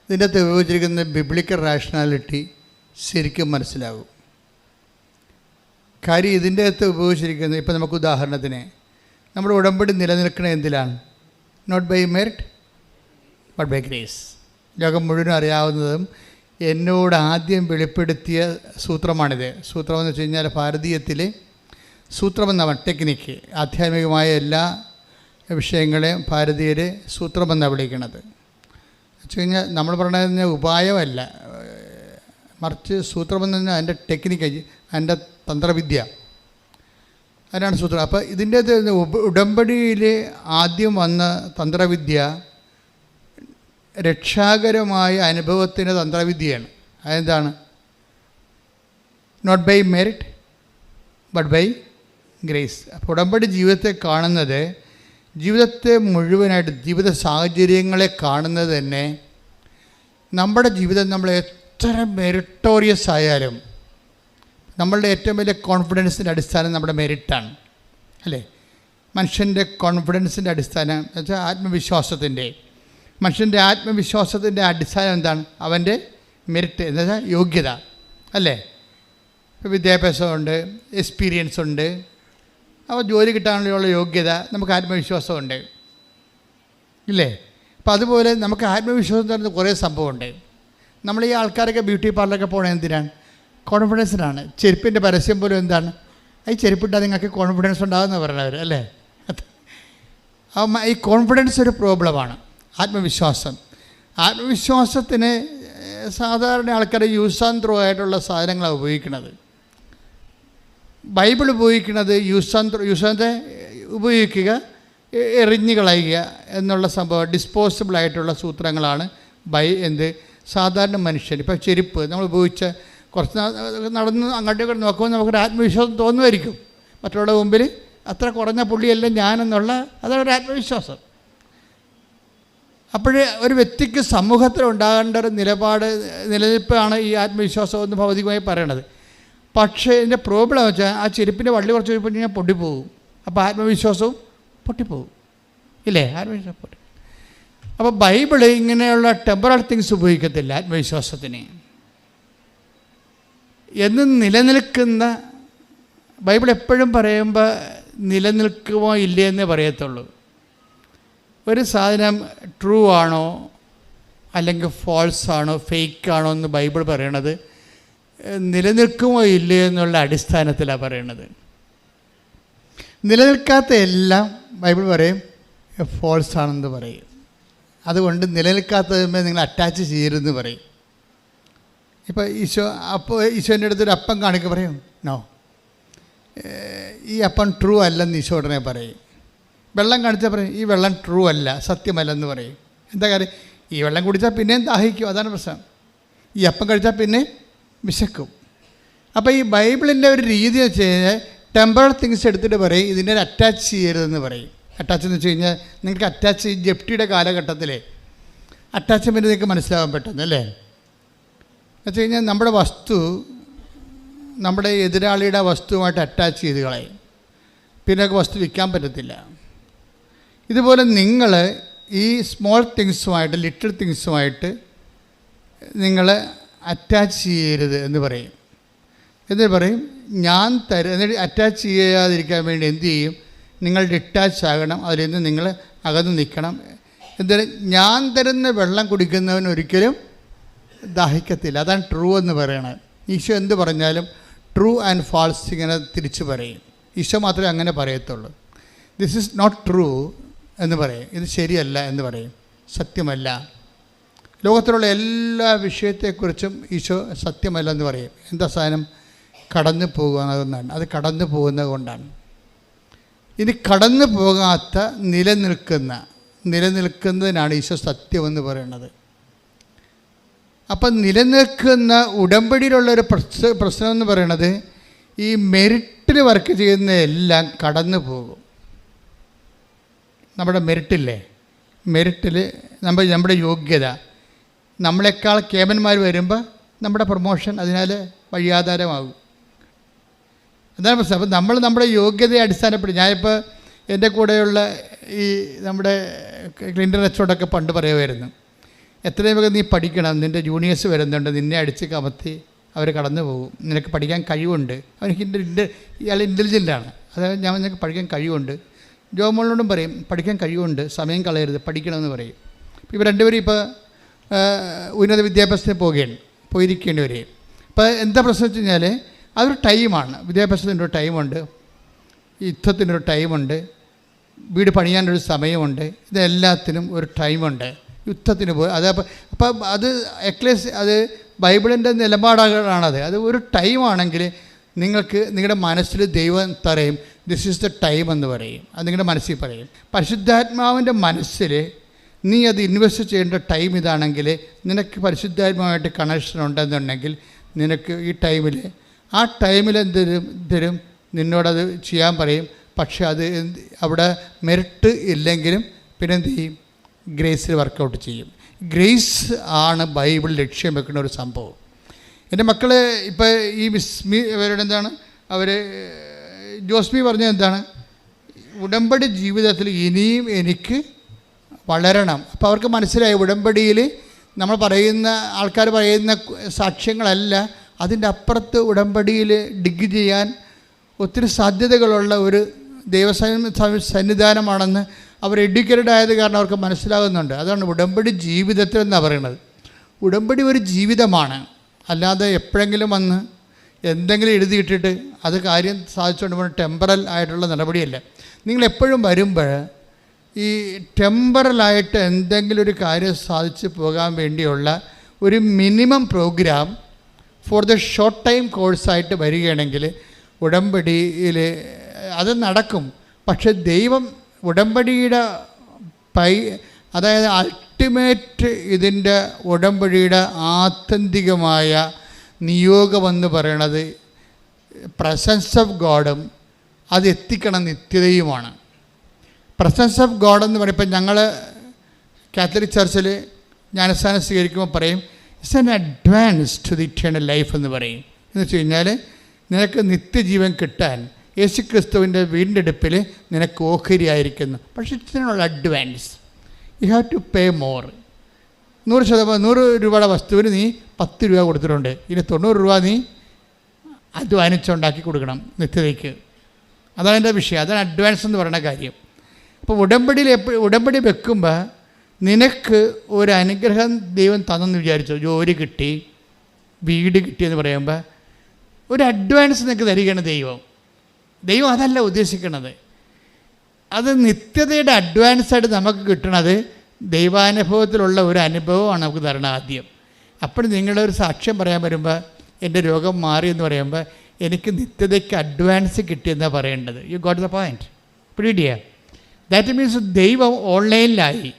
ഇതിൻ്റെ അകത്ത് ഉപയോഗിച്ചിരിക്കുന്ന ബിബ്ലിക്കൽ റാഷണാലിറ്റി ശരിക്കും മനസ്സിലാകും. കാര്യം ഇതിൻ്റെ അകത്ത് ഉപയോഗിച്ചിരിക്കുന്നത്, ഇപ്പോൾ നമുക്ക് ഉദാഹരണത്തിന് നമ്മുടെ ഉടമ്പടി നിലനിൽക്കുന്നത് എന്തിലാണ്? Not by merit but by grace. ലോകം മുഴുവനും അറിയാവുന്നതും എന്നോട് ആദ്യം വെളിപ്പെടുത്തിയ സൂത്രമാണിത്. സൂത്രമെന്ന് വെച്ച് കഴിഞ്ഞാൽ ഭാരതീയത്തിൽ സൂത്രമെന്നാണ് ടെക്നിക്ക്. ആധ്യാത്മികമായ എല്ലാ വിഷയങ്ങളെയും ഭാരതീയർ സൂത്രമെന്നാണ് വിളിക്കുന്നത്. വെച്ച് കഴിഞ്ഞാൽ നമ്മൾ പറയുന്നത് ഉപായമല്ല, മറിച്ച് സൂത്രമെന്ന് പറഞ്ഞാൽ അതിൻ്റെ ടെക്നിക്ക്, അതിൻ്റെ തന്ത്രവിദ്യ, അതിനാണ് സൂത്രം. അപ്പോൾ ഇതിൻ്റെ ഉടമ്പടിയിൽ ആദ്യം വന്ന തന്ത്രവിദ്യ രക്ഷാകരമായ അനുഭവത്തിൻ്റെ തന്ത്രവിദ്യയാണ്. അതെന്താണ്? Not by merit but by grace. അപ്പോൾ ഉടമ്പടി ജീവിതത്തെ കാണുന്നത്, ജീവിതത്തെ മുഴുവനായിട്ട്, ജീവിത സാഹചര്യങ്ങളെ കാണുന്നത് തന്നെ നമ്മുടെ ജീവിതം നമ്മൾ എത്ര മെറിറ്റോറിയസ് ആയാലും നമ്മളുടെ ഏറ്റവും വലിയ കോൺഫിഡൻസിൻ്റെ അടിസ്ഥാനം നമ്മുടെ മെറിറ്റാണ്, അല്ലേ? മനുഷ്യൻ്റെ കോൺഫിഡൻസിൻ്റെ അടിസ്ഥാനം എന്ന് വെച്ചാൽ ആത്മവിശ്വാസത്തിൻ്റെ, മനുഷ്യൻ്റെ ആത്മവിശ്വാസത്തിൻ്റെ അടിസ്ഥാനം എന്താണ്? അവൻ്റെ മെറിറ്റ് എന്ന് വെച്ചാൽ യോഗ്യത, അല്ലേ? വിദ്യാഭ്യാസമുണ്ട്, എക്സ്പീരിയൻസ് ഉണ്ട്, അപ്പോൾ ജോലി കിട്ടാനുള്ള യോഗ്യത, നമുക്ക് ആത്മവിശ്വാസമുണ്ട്, ഇല്ലേ? അപ്പോൾ അതുപോലെ നമുക്ക് ആത്മവിശ്വാസം തരുന്ന കുറേ സംഭവമുണ്ട്. നമ്മൾ ഈ ആൾക്കാരൊക്കെ ബ്യൂട്ടി പാർലറൊക്കെ പോകണത് എന്തിനാണ്? കോൺഫിഡൻസിനാണ്. ചെരുപ്പിൻ്റെ പരസ്യം പോലും എന്താണ്? ഈ ചെരുപ്പിട്ടാൽ നിങ്ങൾക്ക് കോൺഫിഡൻസ് ഉണ്ടാകുമെന്ന് പറയണവർ, അല്ലേ? ഈ കോൺഫിഡൻസ് ഒരു പ്രോബ്ലമാണ്. ആത്മവിശ്വാസത്തിന് സാധാരണ ആൾക്കാർ യൂസ് ആൻഡ് ത്രോ ആയിട്ടുള്ള സാധനങ്ങളാണ് ഉപയോഗിക്കുന്നത്. ബൈബിൾ ഉപയോഗിക്കുന്നത് യൂസ് ആൻഡ് ഉപയോഗിക്കുക, എറിഞ്ഞു കളയുക എന്നുള്ള സംഭവം, ഡിസ്പോസിബിളായിട്ടുള്ള സൂത്രങ്ങളാണ് സാധാരണ മനുഷ്യൻ. ഇപ്പോൾ ചെരുപ്പ് നമ്മൾ ഉപയോഗിച്ച കുറച്ച് നടന്ന് അങ്ങോട്ടേക്ക് നോക്കുമ്പോൾ നമുക്കൊരു ആത്മവിശ്വാസം തോന്നുമായിരിക്കും. മറ്റുള്ളവരുടെ മുമ്പിൽ അത്ര കുറഞ്ഞ പുള്ളിയല്ല ഞാനെന്നുള്ള, അതൊരു ആത്മവിശ്വാസം. അപ്പോൾ ഒരു വ്യക്തിക്ക് സമൂഹത്തിൽ ഉണ്ടാകേണ്ട ഒരു നിലനിൽപ്പാണ് ഈ ആത്മവിശ്വാസം എന്ന് ഭൗതികമായി പറയണത്. പക്ഷേ ഇതിൻ്റെ പ്രോബ്ലം വെച്ചാൽ ആ ചെരുപ്പിൻ്റെ വള്ളി കുറച്ച് ചെരുപ്പ് കഴിഞ്ഞാൽ പൊട്ടിപ്പോകും. അപ്പോൾ ആത്മവിശ്വാസവും പൊട്ടിപ്പോകും, ഇല്ലേ? ആത്മവിശ്വാസം പൊട്ടി. അപ്പോൾ ബൈബിള് ഇങ്ങനെയുള്ള ടെമ്പറൽ തിങ്സ് ഉപയോഗിക്കത്തില്ല ആത്മവിശ്വാസത്തിന്. എന്നും നിലനിൽക്കുന്ന, ബൈബിൾ എപ്പോഴും പറയുമ്പോൾ നിലനിൽക്കുമോ ഇല്ലേ എന്നേ പറയത്തുള്ളൂ. ഒരു സാധനം ട്രൂ ആണോ അല്ലെങ്കിൽ ഫോൾസ് ആണോ ഫേക്കാണോ എന്ന് ബൈബിൾ പറയണത് നിലനിൽക്കുമോ ഇല്ലേ എന്നുള്ള അടിസ്ഥാനത്തിലാണ് പറയണത്. നിലനിൽക്കാത്ത എല്ലാം ബൈബിൾ പറയും ഫോൾസ് ആണെന്ന് പറയും. അതുകൊണ്ട് നിലനിൽക്കാത്തതുമ്പോൾ നിങ്ങൾ അറ്റാച്ച് ചെയ്യരുതെന്ന് പറയും. ഇപ്പോൾ ഈശോൻ്റെ അടുത്തൊരു അപ്പം കാണിക്കുക പറയും, നോ, ഈ അപ്പം ട്രൂ അല്ലെന്ന് ഈശോ ഉടനെ പറയും. വെള്ളം കാണിച്ചാൽ പറയും ഈ വെള്ളം ട്രൂ അല്ല, സത്യമല്ലെന്ന് പറയും. എന്താ കാര്യം? ഈ വെള്ളം കുടിച്ചാൽ പിന്നെയും ദാഹിക്കും, അതാണ് പ്രശ്നം. ഈ അപ്പം കഴിച്ചാൽ പിന്നെ വിശക്കും. അപ്പോൾ ഈ ബൈബിളിൻ്റെ ഒരു രീതി വെച്ച് കഴിഞ്ഞാൽ ടെമ്പറൽ തിങ്സ് എടുത്തിട്ട് പറയും ഇതിനെ അറ്റാച്ച് ചെയ്യരുതെന്ന് പറയും. അറ്റാച്ച് എന്ന് വെച്ച് കഴിഞ്ഞാൽ നിങ്ങൾക്ക് അറ്റാച്ച് ജപ്തിയുടെ കാലഘട്ടത്തിലെ അറ്റാച്ച്മെൻറ്റ് നിങ്ങൾക്ക് മനസ്സിലാകാൻ പെട്ടെന്ന്, അല്ലേ? എന്ന് വെച്ച് കഴിഞ്ഞാൽ നമ്മുടെ വസ്തു നമ്മുടെ എതിരാളിയുടെ വസ്തുവുമായിട്ട് അറ്റാച്ച് ചെയ്ത് കളയും. പിന്നെ വസ്തു വിൽക്കാൻ പറ്റത്തില്ല. ഇതുപോലെ നിങ്ങൾ ഈ സ്മോൾ തിങ്സുമായിട്ട്, ലിറ്റിൽ തിങ്സുമായിട്ട് നിങ്ങൾ അറ്റാച്ച് ചെയ്യരുത് എന്ന് പറയും. എന്ന് പറയും ഞാൻ എന്നിട്ട് അറ്റാച്ച് ചെയ്യാതിരിക്കാൻ വേണ്ടി എന്തു ചെയ്യും? നിങ്ങൾ ഡിറ്റാച്ച് ആകണം, അതിൽ നിന്ന് നിങ്ങൾ അകന്ന് നിൽക്കണം. എന്തായാലും ഞാൻ തരുന്ന വെള്ളം കുടിക്കുന്നവൻ ഒരിക്കലും ദാഹിക്കത്തില്ല. അതാണ് ട്രൂ എന്ന് പറയണത്. ഈശോ എന്ത് പറഞ്ഞാലും ട്രൂ ആൻഡ് ഫാൾസ് ഇങ്ങനെ തിരിച്ചു പറയും. ഈശോ മാത്രമേ അങ്ങനെ പറയത്തുള്ളൂ. ദിസ് ഈസ് നോട്ട് ട്രൂ എന്ന് പറയും, ഇത് ശരിയല്ല എന്ന് പറയും, സത്യമല്ല. ലോകത്തിലുള്ള എല്ലാ വിഷയത്തെക്കുറിച്ചും ഈശോ സത്യമല്ല എന്ന് പറയും. എന്താ സാധനം? കടന്നു പോകുന്നതെന്നാണ്. അത് കടന്നു പോകുന്നത് കൊണ്ടാണ്. ഇനി കടന്നു പോകാത്ത നിലനിൽക്കുന്നതിനാണ് ഈശോ സത്യമെന്ന് പറയുന്നത്. അപ്പം നിലനിൽക്കുന്ന ഉടമ്പടിയിലുള്ളൊരു പ്രശ്നം എന്ന് പറയുന്നത് ഈ മെറിറ്റിൽ വർക്ക് ചെയ്യുന്ന എല്ലാം കടന്നു പോകും. നമ്മുടെ മെറിറ്റില്ലേ, മെറിറ്റിൽ നമ്മുടെ യോഗ്യത, നമ്മളെക്കാൾ കേമന്മാർ വരുമ്പോൾ നമ്മുടെ പ്രൊമോഷൻ അതിനാൽ വഴിയാധാരമാകും. അതാണ് പ്രശ്നം. അപ്പം നമ്മുടെ യോഗ്യതയെ അടിസ്ഥാനപ്പെടുത്തി, ഞാനിപ്പോൾ എൻ്റെ കൂടെയുള്ള ഈ നമ്മുടെ ക്ലിൻ്റൺ റച്ചോടൊക്കെ പണ്ട് പറയുമായിരുന്നു, എത്രയും വേഗം നീ പഠിക്കണം, നിൻ്റെ ജൂനിയേഴ്സ് വരുന്നുണ്ട്, നിന്നെ അടിച്ച് കമത്തി അവർ കടന്നു പോകും, നിനക്ക് പഠിക്കാൻ കഴിവുണ്ട്. അവനക്ക് ഇയാൾ ഇൻ്റലിജൻ്റാണ്, അതായത് ഞാൻ നിനക്ക് പഠിക്കാൻ കഴിവുണ്ട്. ജോമോളോടും പറയും പഠിക്കാൻ കഴിവുണ്ട്, സമയം കളയരുത്, പഠിക്കണമെന്ന് പറയും. ഇവർ രണ്ടുപേരും ഇപ്പോൾ ഉന്നത വിദ്യാഭ്യാസത്തിന് പോയിരിക്കേണ്ടി വരും. ഇപ്പോൾ എന്താ പ്രശ്നം വെച്ച് കഴിഞ്ഞാൽ അതൊരു ടൈമാണ്. വിദ്യാഭ്യാസത്തിൻ്റെ ഒരു ടൈമുണ്ട്, യുദ്ധത്തിനൊരു ടൈമുണ്ട്, വീട് പണിയാനൊരു സമയമുണ്ട്, ഇതെല്ലാത്തിനും ഒരു ടൈമുണ്ട്. യുദ്ധത്തിന് പോയി അപ്പം അത് എക്ലേസ്, അത് ബൈബിളിൻ്റെ നിലപാടാണത്. അത് ഒരു ടൈമാണെങ്കിൽ നിങ്ങൾക്ക് നിങ്ങളുടെ മനസ്സിൽ ദൈവം പറയും ദിസ് ഈസ് ദ ടൈം എന്ന് പറയും. അത് നിങ്ങളുടെ മനസ്സിൽ പറയും. പരിശുദ്ധാത്മാവിൻ്റെ മനസ്സിൽ നീ അത് ഇൻവെസ്റ്റ് ചെയ്യേണ്ട ടൈം ഇതാണെങ്കിൽ, നിനക്ക് പരിശുദ്ധാത്മാവായിട്ട് കണക്ഷൻ ഉണ്ടെന്നുണ്ടെങ്കിൽ നിനക്ക് ഈ ടൈമിൽ ആ ടൈമിൽ തരും നിന്നോടത് ചെയ്യാൻ പറയും. പക്ഷെ അത് അവിടെ മെറിറ്റ് ഇല്ലെങ്കിലും പിന്നെ എന്ത് ചെയ്യും? ഗ്രേസിൽ വർക്കൗട്ട് ചെയ്യും. ഗ്രേസ് ആണ് ബൈബിൾ ലക്ഷ്യം വെക്കുന്ന ഒരു സംഭവം. എൻ്റെ മക്കൾ ഇപ്പോൾ ഈ മിസ്മി അവരുടെ എന്താണ് അവർ ജോസ്മി പറഞ്ഞത് എന്താണ്? ഉടമ്പടി ജീവിതത്തിൽ ഇനിയും എനിക്ക് വളരണം. അപ്പോൾ അവർക്ക് മനസ്സിലായി ഉടമ്പടിയിൽ നമ്മൾ പറയുന്ന ആൾക്കാർ പറയുന്ന സാക്ഷ്യങ്ങളല്ല, അതിൻ്റെ അപ്പുറത്ത് ഉടമ്പടിയിൽ ഡിഗ് ചെയ്യാൻ ഒത്തിരി സാധ്യതകളുള്ള ഒരു സന്നിധാനമാണെന്ന് അവർ എഡ്യൂക്കേറ്റഡ് ആയത് കാരണം അവർക്ക് മനസ്സിലാകുന്നുണ്ട്. അതാണ് ഉടമ്പടി ജീവിതത്തിൽ എന്നാണ് പറയുന്നത്. ഉടമ്പടി ഒരു ജീവിതമാണ്, അല്ലാതെ എപ്പോഴെങ്കിലും വന്ന് എന്തെങ്കിലും എഴുതിയിട്ടിട്ട് അത് കാര്യം സാധിച്ചുകൊണ്ട് പോകുന്ന ടെമ്പറൽ ആയിട്ടുള്ള നടപടിയല്ല. നിങ്ങളെപ്പോഴും വരുമ്പോൾ ഈ ടെമ്പറലായിട്ട് എന്തെങ്കിലും ഒരു കാര്യം സാധിച്ച് പോകാൻ വേണ്ടിയുള്ള ഒരു minimum programme for the short time കോഴ്സായിട്ട് വരികയാണെങ്കിൽ ഉടമ്പടിയിൽ അത് നടക്കും. പക്ഷെ ദൈവം ഉടമ്പടിയുടെ അതായത് അൾട്ടിമേറ്റ് ഇതിൻ്റെ ഉടമ്പടിയുടെ ആത്യന്തികമായ നിയോഗമെന്ന് പറയണത് പ്രസൻസ് ഓഫ് ഗോഡും അത് എത്തിക്കണം നിത്യതയുമാണ്. പ്രസൻസ് ഓഫ് ഗോഡ് എന്ന് പറയുമ്പോൾ ഞങ്ങൾ കാത്തലിക് ചർച്ചിൽ ജ്ഞാനസ്ഥാനം സ്വീകരിക്കുമ്പോൾ പറയും it's an advance to the eternal life എന്ന് പറയും. എന്ന് വെച്ച് കഴിഞ്ഞാൽ നിനക്ക് നിത്യജീവൻ കിട്ടാൻ യേശുക്രിസ്തുവിൻ്റെ വീണ്ടെടുപ്പിൽ നിനക്ക് ഓഹരിയായിരിക്കുന്നു. പക്ഷേ ഇതിനുള്ള advance you have to pay more. 100 രൂപയുടെ വസ്തുവിന് നീ 10 രൂപ കൊടുത്തിട്ടുണ്ട്, ഇനി 90 രൂപ നീ അധ്വാനിച്ചുണ്ടാക്കി കൊടുക്കണം നിത്യതയ്ക്ക്. അതാണ് എൻ്റെ വിഷയം, അതാണ് അഡ്വാൻസ് എന്ന് പറയുന്ന കാര്യം. അപ്പോൾ ഉടമ്പടി വെക്കുമ്പോൾ നിനക്ക് ഒരു അനുഗ്രഹം ദൈവം തന്നെന്ന് വിചാരിച്ചോ, ജോലി കിട്ടി, വീട് കിട്ടിയെന്ന് പറയുമ്പോൾ ഒരു അഡ്വാൻസ് നിനക്ക് തരികയാണ് ദൈവം. അതല്ല ഉദ്ദേശിക്കുന്നത്. അത് നിത്യതയുടെ അഡ്വാൻസായിട്ട് നമുക്ക് കിട്ടണത് ദൈവാനുഭവത്തിലുള്ള ഒരു അനുഭവമാണ് നമുക്ക് തരണം ആദ്യം. അപ്പോൾ നിങ്ങളുടെ ഒരു സാക്ഷ്യം പറയാൻ വരുമ്പോൾ എൻ്റെ രോഗം മാറി എന്ന് പറയുമ്പോൾ എനിക്ക് നിത്യതയ്ക്ക് അഡ്വാൻസ് കിട്ടിയെന്നാണ് പറയേണ്ടത്. You got the point. പിടിയ ദാറ്റ് മീൻസ് ദൈവം ഓൺലൈനിലായി,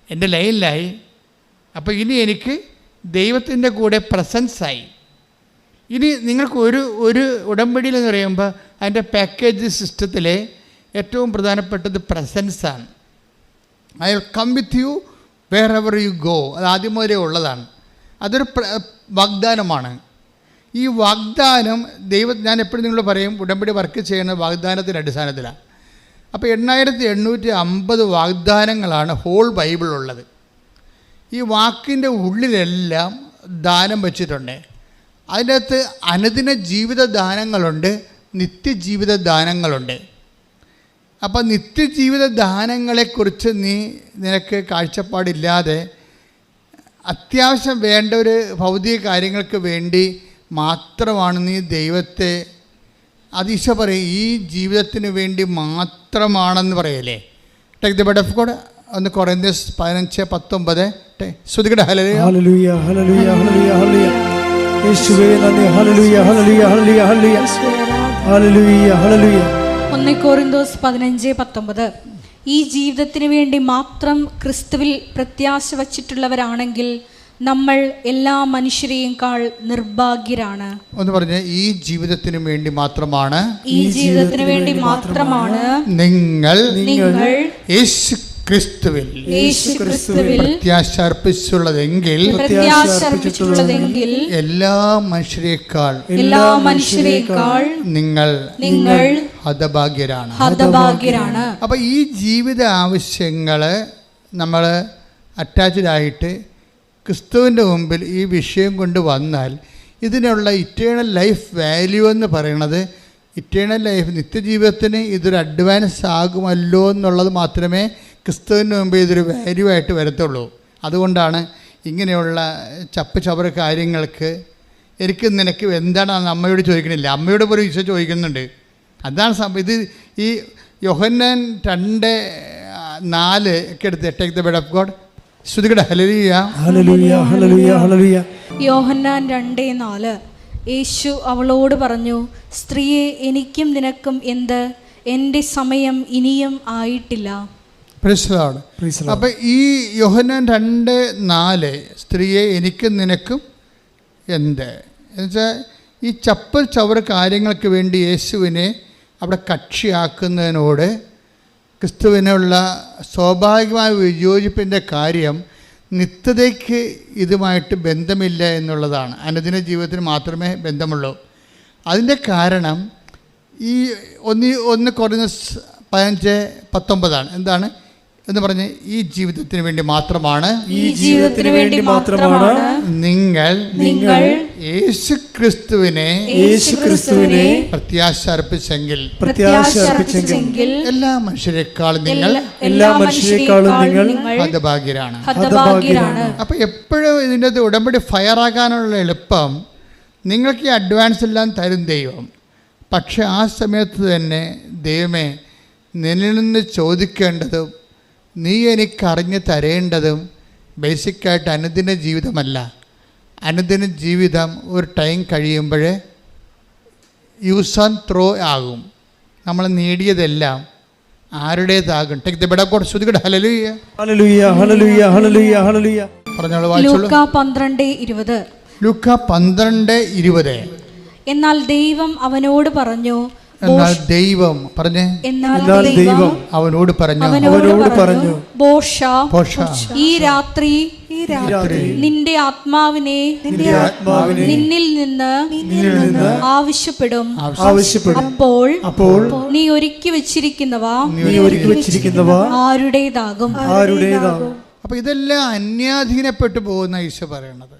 എൻ്റെ ലൈനിലായി. അപ്പോൾ ഇനി എനിക്ക് ദൈവത്തിൻ്റെ കൂടെ പ്രസൻസായി. ഇനി നിങ്ങൾക്ക് ഒരു ഉടമ്പടിയിലെന്ന് പറയുമ്പോൾ അതിൻ്റെ പാക്കേജ് സിസ്റ്റത്തിലെ ഏറ്റവും പ്രധാനപ്പെട്ടത് പ്രസൻസാണ്. I will come with you wherever you go. അത് ആദ്യം മുതലേ ഉള്ളതാണ്. അതൊരു വാഗ്ദാനമാണ്. ഈ വാഗ്ദാനം ഞാൻ എപ്പോഴും നിങ്ങളോട് പറയും, ഉടമ്പടി വർക്ക് ചെയ്യുന്ന വാഗ്ദാനത്തിൻ്റെ അടിസ്ഥാനത്തിലാണ്. അപ്പോൾ 8850 വാഗ്ദാനങ്ങളാണ് ഹോൾ ബൈബിളുള്ളത്. ഈ വാക്കിൻ്റെ ഉള്ളിലെല്ലാം ദാനം വച്ചിട്ടുണ്ട്. അതിനകത്ത് അനുദിന ജീവിത ദാനങ്ങളുണ്ട്, നിത്യജീവിത ദാനങ്ങളുണ്ട്. അപ്പോൾ നിത്യജീവിത ദാനങ്ങളെക്കുറിച്ച് നിനക്ക് കാഴ്ചപ്പാടില്ലാതെ അത്യാവശ്യം വേണ്ട ഒരു ഭൗതിക കാര്യങ്ങൾക്ക് വേണ്ടി മാത്രമാണ് നീ ദൈവത്തെ, അത് ഈശോ പറയും, ഈ ജീവിതത്തിന് വേണ്ടി മാത്രമാണെന്ന് പറയല്ലേ. Take the bed of God. ഒന്ന് കൊറിന്ത്യസ് 15:19. ശ്രുതികടെ ഹല്ലേലൂയ
ഹല്ലേലൂയ ഹല്ലേലൂയ ഹല്ലേലൂയ ഹല്ലേലൂയ. യേശുവേ നന്ദി. ഹല്ലേലൂയ ഹല്ലേലൂയ ഹല്ലേലൂയ ഹല്ലേലൂയ ഹല്ലേലൂയ ഹല്ലേലൂയ.
1 കൊരിന്തോസ് 15:19. ഈ ജീവിതത്തിന് വേണ്ടി മാത്രം ക്രിസ്തുവിൽ പ്രത്യാശ വച്ചിട്ടുള്ളവരാണെങ്കിൽ നമ്മൾ എല്ലാ മനുഷ്യരെയുംക്കാൾ നിർഭാഗ്യരാണ്.
ഒന്ന് പറഞ്ഞേ, ഈ ജീവിതത്തിന് വേണ്ടി മാത്രമാണ്,
ഈ ജീവിതത്തിന് വേണ്ടി മാത്രമാണ്
നിങ്ങൾ
യേശു ക്രിസ്തുവിൽ
പ്രത്യാശ അർപ്പിച്ചുള്ളതെങ്കിൽ എല്ലാ മനുഷ്യരെക്കാൾ നിങ്ങൾ ഹതഭാഗ്യരാണ്. അപ്പം ഈ ജീവിത ആവശ്യങ്ങൾ നമ്മൾ അറ്റാച്ച്ഡ് ആയിട്ട് ക്രിസ്തുവിൻ്റെ മുമ്പിൽ ഈ വിഷയം കൊണ്ട് വന്നാൽ ഇതിനുള്ള ഇറ്റേണൽ ലൈഫ് വാല്യൂ എന്ന് പറയുന്നത്, ഇറ്റേണൽ ലൈഫ് നിത്യജീവിതത്തിന് ഇതൊരു അഡ്വാൻസ് ആകുമല്ലോ എന്നുള്ളത് മാത്രമേ ക്രിസ്തുവിൻ്റെ മുമ്പ് ഇതൊരു വാല്യൂ ആയിട്ട് വരത്തുള്ളൂ. അതുകൊണ്ടാണ് ഇങ്ങനെയുള്ള ചപ്പുചവറ് കാര്യങ്ങൾക്ക് എനിക്ക് നിനക്ക് എന്താണെന്ന് അമ്മയോട് ചോദിക്കണില്ല, അമ്മയോട് പോലും ഈശോ ചോദിക്കുന്നുണ്ട്. അതാണ് ഇത് ഈ യോഹന്നാൻ 2:4 ഒക്കെ എടുത്ത് take the bed of God. ശ്രുതികടെ ഹല്ലേലൂയ
ഹല്ലേലൂയ ഹല്ലേലൂയ ഹല്ലേലൂയ.
യോഹന്നാൻ 2:4. യേശു അവളോട് പറഞ്ഞു, സ്ത്രീയെ, എനിക്കും നിനക്കും എന്ത്? എൻ്റെ സമയം ഇനിയും ആയിട്ടില്ല.
അപ്പം ഈ യോഹന്നാൻ 2:4 സ്ത്രീയെ, എനിക്കും നിനക്കും എന്ത് എന്നുവെച്ചാൽ ഈ ചവറ് കാര്യങ്ങൾക്ക് വേണ്ടി യേശുവിനെ അവിടെ കക്ഷിയാക്കുന്നതിനോട് ക്രിസ്തുവിനുള്ള സ്വാഭാവികമായ വിയോജിപ്പിൻ്റെ കാര്യം നിത്യതയ്ക്ക് ഇതുമായിട്ട് ബന്ധമില്ല എന്നുള്ളതാണ്. അനുദിന ജീവിതത്തിന് മാത്രമേ ബന്ധമുള്ളൂ. അതിൻ്റെ കാരണം ഈ 1 കൊരിന്തോസ് 15:19 എന്താണ് എന്ന് പറഞ്ഞ്, ഈ ജീവിതത്തിന് വേണ്ടി മാത്രമാണ്,
ഈ ജീവിതത്തിന് വേണ്ടി മാത്രമാണ്
നിങ്ങൾ യേശു ക്രിസ്തുവിനെ പ്രത്യാശ അർപ്പിച്ചെങ്കിൽ എല്ലാ മനുഷ്യരെക്കാളും നിങ്ങൾ ഹതഭാഗ്യരാണ്. അപ്പം എപ്പോഴും ഇതിൻ്റെ ഉടമ്പടി ഫയറാകാനുള്ള എളുപ്പം, നിങ്ങൾക്ക് ഈ അഡ്വാൻസ് എല്ലാം തരും ദൈവം. പക്ഷെ ആ സമയത്ത് തന്നെ ദൈവമേ, നിന്നിൽ നിന്ന് ചോദിക്കേണ്ടതും നീ എനിക്കറിഞ്ഞ് തരേണ്ടതും ബേസിക്കായിട്ട് അനുദിന ജീവിതമല്ല. അനുദിന ജീവിതം ഒരു ടൈം കഴിയുമ്പോൾ യൂസ് ആൻഡ് ത്രോ ആകും. നമ്മൾ നേടിയതെല്ലാം ആരുടേതാകും. Take the bed of God. ശ്രുതികടെ ഹല്ലേലൂയ
ഹല്ലേലൂയ ഹല്ലേലൂയ ഹല്ലേലൂയ ഹല്ലേലൂയ.
പറഞ്ഞോളൂ, വായിച്ചോളൂ.
ലൂക്കാ 12:20.
ലൂക്കാ 12:20.
എന്നാൽ ദൈവം അവനോട് പറഞ്ഞു,
ദൈവം അവനോട് പറഞ്ഞു, ഈ രാത്രി നിന്റെ ആത്മാവിനെ നിന്നിൽ നിന്ന് ആവശ്യപ്പെടും. അപ്പോൾ നീ ഒരുക്കി വെച്ചിരിക്കുന്നവ ആരുടേതാകും. അപ്പൊ ഇതെല്ലാം അന്യാധീനപ്പെട്ടു പോകുന്ന ഈശോ പറയണത്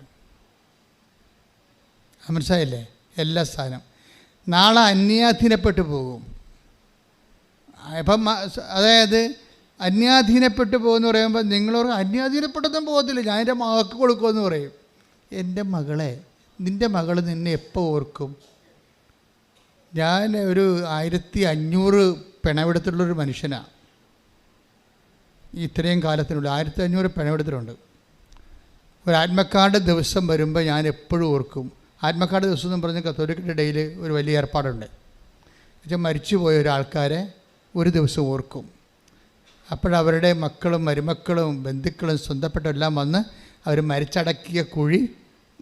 മനസ്സിലായില്ലേ? എല്ലാ സ്ഥാനം നാളെ അന്യാധീനപ്പെട്ടു പോകും. അപ്പം അതായത് അന്യാധീനപ്പെട്ടു പോകുമെന്ന് പറയുമ്പോൾ നിങ്ങളോട് അന്യാധീനപ്പെട്ടൊന്നും പോകത്തില്ല, ഞാൻ എൻ്റെ മകൾക്ക് കൊടുക്കുമെന്ന് പറയും. എൻ്റെ മകളെ, നിൻ്റെ മകൾ നിന്നെ എപ്പോൾ ഓർക്കും? ഞാൻ ഒരു 1500 പിണവെടുത്തിട്ടുള്ളൊരു മനുഷ്യനാണ്. ഇത്രയും കാലത്തിനുള്ളിൽ 1500 പിണവെടുത്തിട്ടുണ്ട്. ഒരു ആത്മക്കാരുടെ ദിവസം വരുമ്പോൾ ഞാൻ എപ്പോഴും ഓർക്കും. ആത്മക്കാരുടെ ദിവസം എന്ന് പറഞ്ഞ് കത്തോലിക്കരുടെ ഇടയിൽ ഒരു വലിയ ഏർപ്പാടുണ്ട്. എന്നുവെച്ചാൽ മരിച്ചുപോയ ഒരാൾക്കാരെ ഒരു ദിവസം ഓർക്കും. അപ്പോഴവരുടെ മക്കളും മരുമക്കളും ബന്ധുക്കളും സ്വന്തപ്പെട്ടെല്ലാം വന്ന് അവർ മരിച്ചടക്കിയ കുഴി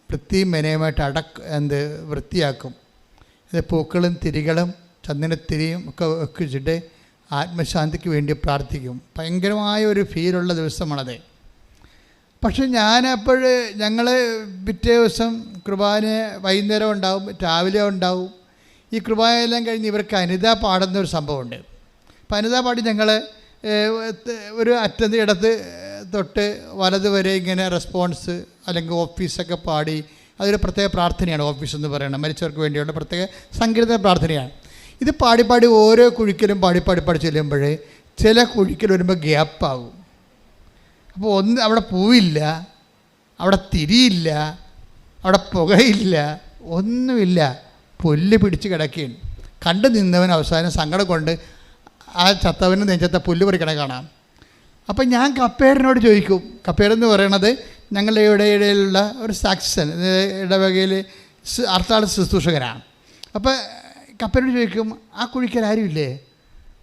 വൃത്തിയും മെനയുമായിട്ട് വൃത്തിയാക്കും. ഇത് പൂക്കളും തിരികളും ചന്ദനത്തിരിയും ഒക്കെ വെച്ചിട്ട് ആത്മശാന്തിക്ക് വേണ്ടി പ്രാർത്ഥിക്കും. ഭയങ്കരമായ ഒരു ഫീലുള്ള ദിവസമാണത്. പക്ഷെ ഞാനപ്പോൾ ഞങ്ങൾ പിറ്റേ ദിവസം കുർബാന വൈകുന്നേരം ഉണ്ടാവും, രാവിലെ ഉണ്ടാവും. ഈ കുർബാന എല്ലാം കഴിഞ്ഞ് ഇവർക്ക് അനിത പാടുന്ന ഒരു സംഭവമുണ്ട്. അപ്പോൾ അനിത പാടി ഞങ്ങൾ ഒരു അറ്റത്ത് ഇടത്ത് തൊട്ട് വലത് വരെ ഇങ്ങനെ റെസ്പോൺസ് അല്ലെങ്കിൽ ഓഫീസൊക്കെ പാടി, അതൊരു പ്രത്യേക പ്രാർത്ഥനയാണ്. ഓഫീസ് എന്ന് പറയുന്നത് മരിച്ചവർക്ക് വേണ്ടിയുള്ള പ്രത്യേക സങ്കീർത്തന പ്രാർത്ഥനയാണ്. ഇത് പാടി ഓരോ കുഴിക്കലും പാടി ചെല്ലുമ്പോൾ ചില കുഴിക്കൽ വരുമ്പോൾ ഗ്യാപ്പാകും. അപ്പോൾ അവിടെ പൂവില്ല, അവിടെ തിരിയില്ല, അവിടെ പുകയില്ല, ഒന്നുമില്ല, പുല്ല് പിടിച്ച് കിടക്കുകയാണ്. കണ്ടു നിന്നവൻ അവസാനം സങ്കടം കൊണ്ട് ആ ചത്തവന് നെഞ്ചത്തെ പുല്ല് പറിക്കണ കാണാം. അപ്പം ഞാൻ കപ്പേറിനോട് ചോദിക്കും, കപ്പേറെന്ന് പറയണത് ഞങ്ങളുടെ ഇടയിലുള്ള ഒരു സാക്സൺ ഇടവകയിൽ അർത്ഥാള ശുശ്രൂഷകനാണ്. അപ്പോൾ കപ്പേരോട് ചോദിക്കും, ആ കുഴിക്കൽ ആരുമില്ലേ?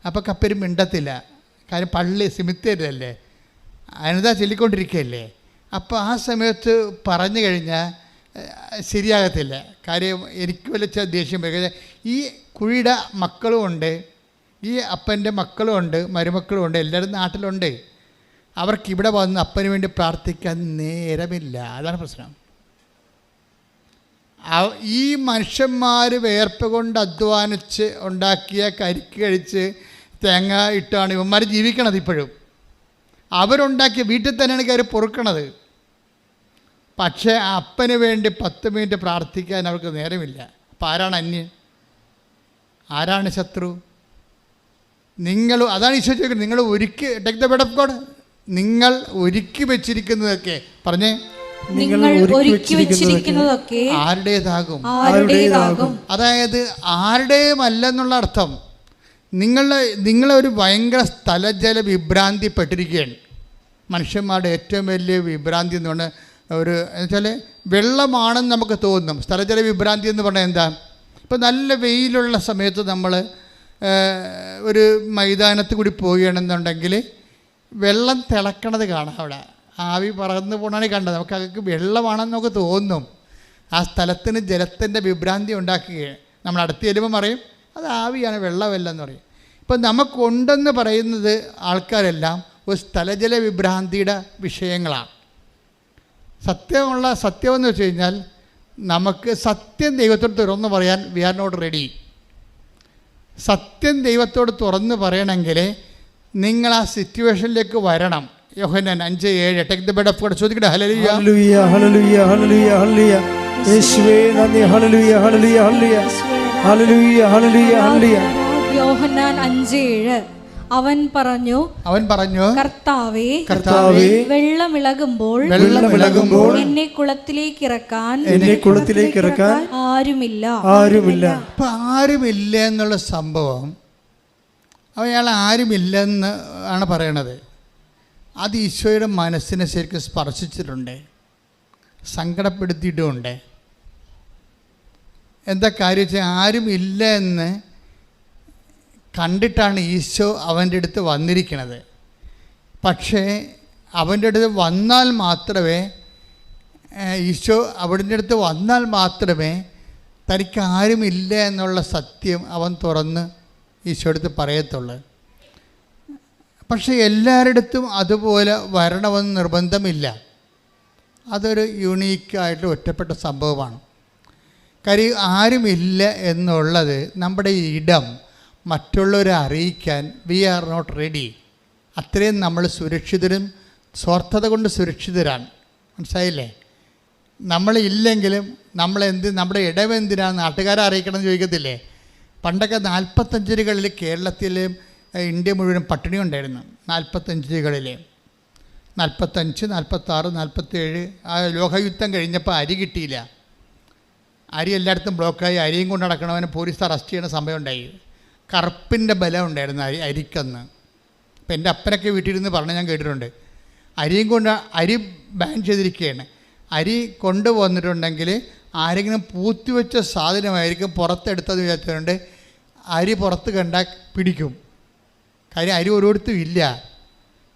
അപ്പോൾ കപ്പേര് മിണ്ടത്തില്ല, കാര്യം പള്ളി സിമിത്തേരിയല്ലേ, അനിത ചൊല്ലിക്കൊണ്ടിരിക്കുകയല്ലേ. അപ്പോൾ ആ സമയത്ത് പറഞ്ഞു കഴിഞ്ഞാൽ ശരിയാകത്തില്ല. കാര്യം എനിക്ക് വലിയ ദേഷ്യം വരും. ഈ കുഴിയുടെ മക്കളും ഉണ്ട്, ഈ അപ്പൻ്റെ മക്കളും ഉണ്ട്, മരുമക്കളും ഉണ്ട്, എല്ലാവരും നാട്ടിലുണ്ട്. അവർക്കിവിടെ വന്ന് അപ്പന് വേണ്ടി പ്രാർത്ഥിക്കാൻ നേരമില്ല. അതാണ് പ്രശ്നം. ഈ മനുഷ്യന്മാർ വേർപ്പ് കൊണ്ട് അധ്വാനിച്ച് ഉണ്ടാക്കിയ കരിക്ക് കഴിച്ച് തേങ്ങ ഇട്ടാണ് ഇവന്മാർ ജീവിക്കണത്. ഇപ്പോഴും അവരുണ്ടാക്കിയ വീട്ടിൽ തന്നെയാണ് കയറി പൊറുക്കണത്. പക്ഷേ അപ്പന് വേണ്ടി 10 മിനിറ്റ് പ്രാർത്ഥിക്കാൻ അവർക്ക് നേരമില്ല. അപ്പം ആരാണ് അന്യൻ? ആരാണ് ശത്രു? നിങ്ങൾ, അതാണ് ഈശോ ചോദിക്കുന്നത്, നിങ്ങൾ ഒരുക്കി take the bed of God, നിങ്ങൾ ഒരുക്കി വെച്ചിരിക്കുന്നതൊക്കെ പറഞ്ഞേ,
നിങ്ങൾ ഒരുക്കി വെച്ചിരിക്കുന്നതൊക്കെ
ആരുടേതാകും? അതായത് ആരുടെയുമല്ലെന്നുള്ള അർത്ഥം. നിങ്ങളൊരു ഭയങ്കര സ്ഥലജല വിഭ്രാന്തിപ്പെട്ടിരിക്കുകയാണ്. മനുഷ്യന്മാരുടെ ഏറ്റവും വലിയ വിഭ്രാന്തി എന്ന് പറഞ്ഞാൽ ഒരു എന്നുവെച്ചാൽ വെള്ളമാണെന്ന് നമുക്ക് തോന്നും. സ്ഥലജല വിഭ്രാന്തി എന്ന് പറഞ്ഞാൽ എന്താ? ഇപ്പോൾ നല്ല വെയിലുള്ള സമയത്ത് നമ്മൾ ഒരു മൈതാനത്ത് കൂടി പോവുകയാണെന്നുണ്ടെങ്കിൽ വെള്ളം തിളക്കണത് കാണാം. അവിടെ ആവി പറന്ന് പോകണാണ് കണ്ടത്. നമുക്ക് അതൊക്കെ വെള്ളമാണെന്ന് നമുക്ക് തോന്നും. ആ സ്ഥലത്തിന് ജലത്തിൻ്റെ വിഭ്രാന്തി ഉണ്ടാക്കുകയാണ്. നമ്മൾ അടുത്ത് ചെല്ലുമ്പോൾ പറയും അത് ആവിയാണ്, വെള്ളമല്ലെന്ന് പറയും. ഇപ്പം നമുക്കുണ്ടെന്ന് പറയുന്നത് ആൾക്കാരെല്ലാം ഒരു സ്ഥലജല വിഭ്രാന്തിയുടെ വിഷയങ്ങളാണ്. സത്യമെന്ന് വെച്ച് കഴിഞ്ഞാൽ നമുക്ക് സത്യം ദൈവത്തോട് തുറന്ന് പറയാൻ വി ആർ നോട്ട് റെഡി. സത്യം ദൈവത്തോട് തുറന്ന് പറയണമെങ്കിൽ നിങ്ങൾ ആ സിറ്റുവേഷനിലേക്ക് വരണം. യോഹന്നാൻ 5:7 take the bed of God. ചോദിക്കട്ടെ, ഹല്ലേലൂയ
ഹല്ലേലൂയ ഹല്ലേലൂയ ഹല്ലേലൂയ ഹല്ലേലൂയ യേശുവേ നന്ദി, ഹല്ലേലൂയ ഹല്ലേലൂയ ഹല്ലേലൂയ ഹല്ലേലൂയ ഹല്ലേലൂയ ഹല്ലേലൂയ.
യോഹന്നാൻ 5:7 അവൻ പറഞ്ഞു കർത്താവേ വെള്ളമിളകുമ്പോൾ എന്നെ കുളത്തിലേക്ക് ഇറക്കാൻ ആരുമില്ല.
അപ്പൊ ആരുമില്ല എന്നുള്ള സംഭവം അയാൾ ആരുമില്ലെന്ന് ആണ് പറയണത്. അത് ഈശോയുടെ മനസ്സിനെ ശരിക്കും സ്പർശിച്ചിട്ടുണ്ട്, സങ്കടപ്പെടുത്തിയിട്ടുമുണ്ട്. എന്താ കാര്യം വെച്ചാൽ ആരുമില്ല എന്ന് കണ്ടിട്ടാണ് ഈശോ അവൻ്റെ അടുത്ത് വന്നിരിക്കുന്നത്. പക്ഷേ അവൻ്റെ അടുത്ത് വന്നാൽ മാത്രമേ ഈശോ അവിടുത്തെ അടുത്ത് വന്നാൽ മാത്രമേ തനിക്ക് ആരുമില്ല എന്നുള്ള സത്യം അവൻ തുറന്ന് ഈശോ അടുത്ത് പറയത്തുള്ളൂ. പക്ഷേ എല്ലാവരുടെ അടുത്തും അതുപോലെ വരണമെന്ന് നിർബന്ധമില്ല. അതൊരു യുണീക്കായിട്ട് ഒറ്റപ്പെട്ട സംഭവമാണ്. കാര്യം ആരുമില്ല എന്നുള്ളത് നമ്മുടെ ഇടം മറ്റുള്ളവരെ അറിയിക്കാൻ വി ആർ നോട്ട് റെഡി. അത്രയും നമ്മൾ സുരക്ഷിതരും സ്വാർത്ഥത കൊണ്ട് സുരക്ഷിതരാണ്. മനസ്സിലായില്ലേ? നമ്മളില്ലെങ്കിലും നമ്മുടെ ഇടമെന്തിനാണ് നാട്ടുകാരെ അറിയിക്കണം എന്ന് ചോദിക്കത്തില്ലേ? പണ്ടൊക്കെ 45കളിൽ കേരളത്തിൽ ഇന്ത്യ മുഴുവൻ പട്ടിണി ഉണ്ടായിരുന്നു. 45കളിൽ 45, 46, 47 ആ ലോകയുദ്ധം കഴിഞ്ഞപ്പോൾ അരി കിട്ടിയില്ല. അരി എല്ലായിടത്തും ബ്ലോക്കായി. അരിയും കൊണ്ട് നടക്കണവനെ പോലീസ് അറസ്റ്റ് ചെയ്യുന്ന സമയം ഉണ്ടായി. കറുപ്പിൻ്റെ ബലം ഉണ്ടായിരുന്നു അരിക്കെന്ന്. ഇപ്പം എൻ്റെ അപ്പനൊക്കെ വീട്ടിലിരുന്ന് പറഞ്ഞ് ഞാൻ കേട്ടിട്ടുണ്ട്. അരിയും കൊണ്ട് അരി ബാൻ ചെയ്തിരിക്കുകയാണ്. അരി കൊണ്ടുവന്നിട്ടുണ്ടെങ്കിൽ ആരെങ്കിലും പൂത്തിവെച്ച സാധനമായിരിക്കും പുറത്തെടുത്തത് വിചാരിച്ചുകൊണ്ട് അരി പുറത്ത് കണ്ടാൽ പിടിക്കും. കാര്യം അരി ഓരോരുത്തും ഇല്ല.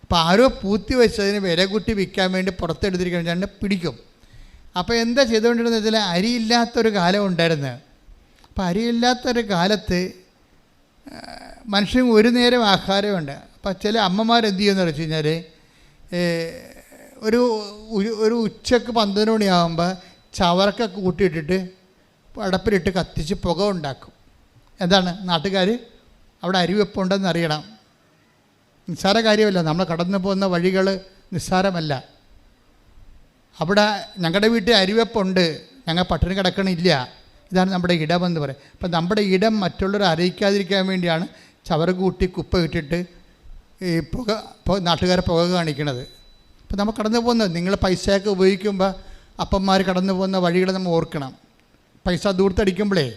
അപ്പോൾ ആരോ പൂത്തി വെച്ചതിന് വില കൂട്ടി വിൽക്കാൻ വേണ്ടി പുറത്തെടുത്തിരിക്കുകയാണെങ്കിൽ പിടിക്കും. അപ്പോൾ എന്താ ചെയ്തുകൊണ്ടിരുന്നത് വെച്ചാൽ അരിയില്ലാത്തൊരു കാലം ഉണ്ടായിരുന്നു. അപ്പോൾ അരിയില്ലാത്തൊരു കാലത്ത് മനുഷ്യന് ഒരു നേരം ആഹാരമുണ്ട്. അപ്പോൾ ചില അമ്മമാർ എന്ത് ചെയ്യുമെന്ന് വെച്ച് കഴിഞ്ഞാൽ ഒരു ഉച്ചക്ക് 12 മണിയാകുമ്പോൾ ചവറൊക്കെ കൂട്ടിയിട്ടിട്ട് അടപ്പിലിട്ട് കത്തിച്ച് പുക ഉണ്ടാക്കും. എന്താണ് നാട്ടുകാർ അവിടെ അരിവെപ്പുണ്ടെന്ന് അറിയണം. നിസ്സാര കാര്യമല്ല. നമ്മൾ കടന്നു പോകുന്ന വഴികൾ നിസ്സാരമല്ല. അവിടെ ഞങ്ങളുടെ വീട്ടിൽ അരിവെപ്പുണ്ട്, ഞങ്ങൾ പട്ടിണി കിടക്കണില്ല, ഇതാണ് നമ്മുടെ ഇടമെന്ന് പറയും. അപ്പം നമ്മുടെ ഇടം മറ്റുള്ളവരെ അറിയിക്കാതിരിക്കാൻ വേണ്ടിയാണ് ചവറ് കൂട്ടി കുപ്പ ഇട്ടിട്ട് ഈ നാട്ടുകാരെ പുക കാണിക്കണത്. അപ്പോൾ നമ്മൾ കടന്നു പോകുന്നത്, നിങ്ങൾ പൈസയൊക്കെ ഉപയോഗിക്കുമ്പോൾ അപ്പന്മാർ കടന്നു പോകുന്ന വഴികൾ നമ്മൾ ഓർക്കണം. പൈസ ദൂരത്തടിക്കുമ്പോഴേ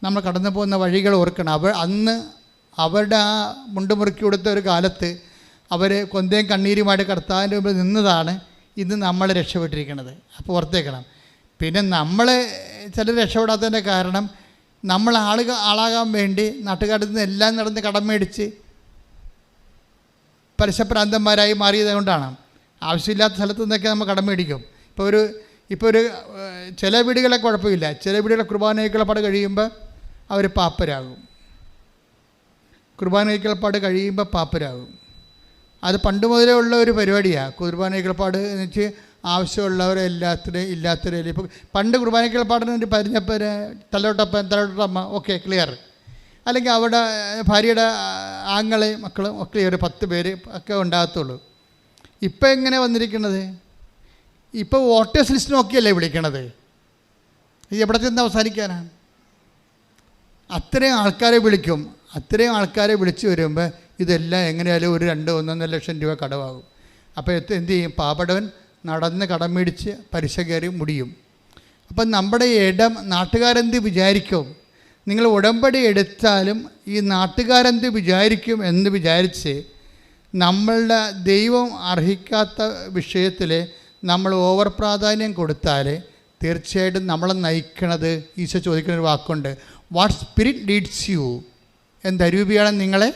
നമ്മൾ കടന്നു പോകുന്ന വഴികൾ ഓർക്കണം. അന്ന് അവരുടെ ആ മുണ്ട് മുറുക്കി കൊടുത്ത ഒരു കാലത്ത് അവർ കൊന്തയും കണ്ണീരുമായിട്ട് കർത്താവിൻ്റെ മുമ്പിൽ നിന്നതാണ് ഇന്ന് നമ്മൾ രക്ഷപ്പെട്ടിരിക്കുന്നത്. അപ്പോൾ ഓർത്തേക്കണം. പിന്നെ നമ്മൾ ചിലർ രക്ഷപ്പെടാത്തതിൻ്റെ കാരണം നമ്മൾ ആളാകാൻ വേണ്ടി നാട്ടുകാരിൽ നിന്ന് എല്ലാം നടന്ന് കടം മേടിച്ച് പരസ്യപ്രാന്തന്മാരായി മാറിയത് കൊണ്ടാണ്. ആവശ്യമില്ലാത്ത സ്ഥലത്തു നിന്നൊക്കെ നമ്മൾ കടം മേടിക്കും. ഇപ്പോൾ ഒരു ചില വീടുകളെ കുഴപ്പമില്ല, ചില വീടുകളെ കുർബാനയ്ക്കുള്ളപ്പാട് കഴിയുമ്പോൾ അവർ പാപ്പരാകും. കുർബാനയ്ക്കുള്ളപ്പാട് കഴിയുമ്പോൾ പാപ്പരാകും. അത് പണ്ട് മുതലേ ഉള്ള ഒരു പരിപാടിയാണ് കുർബാനയ്ക്കുള്ളപ്പാട് എന്ന് വെച്ച് ആവശ്യമുള്ളവരെ ഇല്ലാത്തവരെ. ഇപ്പോൾ പണ്ട് കുർബാനയ്ക്കുള്ളപ്പാടിന് പരിഞ്ഞപ്പൻ തലയോട്ടമ്മ ഓക്കെ ക്ലിയർ, അല്ലെങ്കിൽ അവിടെ ഭാര്യയുടെ ആങ്ങളെ മക്കളും ഒക്കെ ഒരു 10 പേര് ഒക്കെ ഉണ്ടാകത്തുള്ളൂ. ഇപ്പം എങ്ങനെ വന്നിരിക്കുന്നത്? ഇപ്പോൾ വോട്ടേഴ്സ് ലിസ്റ്റ് നോക്കിയല്ലേ വിളിക്കണത്. ഇത് എവിടെ ചെന്ന് അവസാനിക്കാനാണ്? അത്രയും ആൾക്കാരെ വിളിക്കും. അത്രയും ആൾക്കാരെ വിളിച്ച് വരുമ്പോൾ ഇതെല്ലാം എങ്ങനെയായാലും ഒരു 2-1.5 ലക്ഷം രൂപ കടമാകും. അപ്പോൾ എന്ത് ചെയ്യും? പാവപ്പെട്ടവൻ നടന്ന് കടം മേടിച്ച് പലിശ കയറി മുടിയും. അപ്പം നമ്മുടെ ഇടം നാട്ടുകാരെന്ത് വിചാരിക്കും? നിങ്ങൾ ഉടമ്പടി എടുത്താലും ഈ നാട്ടുകാരെന്ത് വിചാരിക്കും എന്ന് വിചാരിച്ച് നമ്മളുടെ ദൈവം അർഹിക്കാത്ത വിഷയത്തിൽ നമ്മൾ ഓവർ പ്രാധാന്യം കൊടുത്താൽ തീർച്ചയായിട്ടും നമ്മളെ നയിക്കണത് ഈശോ ചോദിക്കുന്നൊരു വാക്കുണ്ട്, വാട്ട് സ്പിരിറ്റ് ലീഡ്സ് യു. എന്തരൂപിയാണ് നിങ്ങളെ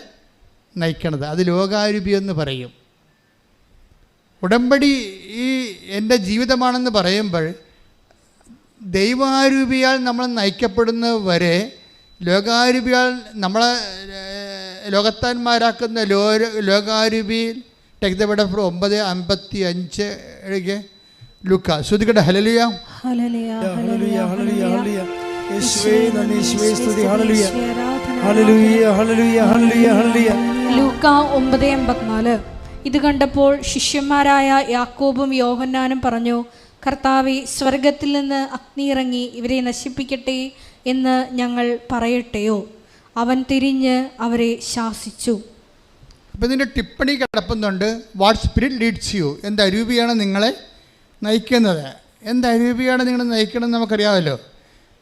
നയിക്കണത്? അത് ലോകാരൂപി എന്ന് പറയും. ഉടമ്പടി ഈ എൻ്റെ ജീവിതമാണെന്ന് പറയുമ്പോൾ ദൈവാരൂപിയാൽ നമ്മൾ നയിക്കപ്പെടുന്നവരെ ലോകാരൂപിയാൽ നമ്മളെ ലോകത്താന്മാരാക്കുന്ന ലോകാരൂപിയിൽ ടേക്ക് ദ വേർഡ് ഫ്രം 9:55 ലൂക്ക ശ്രുതികട്ടെ. ഹല്ലേലൂയ
ഹല്ലേലൂയ ഹല്ലേലൂയ ഹല്ലേലൂയ. യേശുവേ നന്ദി, യേശുവേ സ്തുതി. ഹല്ലേലൂയ ഹല്ലേലൂയ ഹല്ലേലൂയ ഹല്ലേലൂയ ഹല്ലേലൂയ.
ലൂക്ക 9:54. ഇത് കണ്ടപ്പോൾ ശിഷ്യന്മാരായ യാക്കോബും യോഹന്നാനും പറഞ്ഞു, കർത്താവേ, സ്വർഗത്തിൽ നിന്ന് അഗ്നി ഇറങ്ങി ഇവരെ നശിപ്പിക്കട്ടെ എന്ന് ഞങ്ങൾ പറയട്ടെയോ? അവൻ തിരിഞ്ഞ് അവരെ ശാസിച്ചു.
അപ്പോൾ ഇതിൻ്റെ ടിപ്പണി കിടപ്പുന്നുണ്ട്, വാട്ട് സ്പിരിറ്റ് ലീഡ്സ് യു. എന്തരൂപിയാണ് നിങ്ങളെ നയിക്കുന്നത്? എന്തരൂപിയാണ് നിങ്ങളെ നയിക്കണമെന്ന് നമുക്കറിയാമല്ലോ.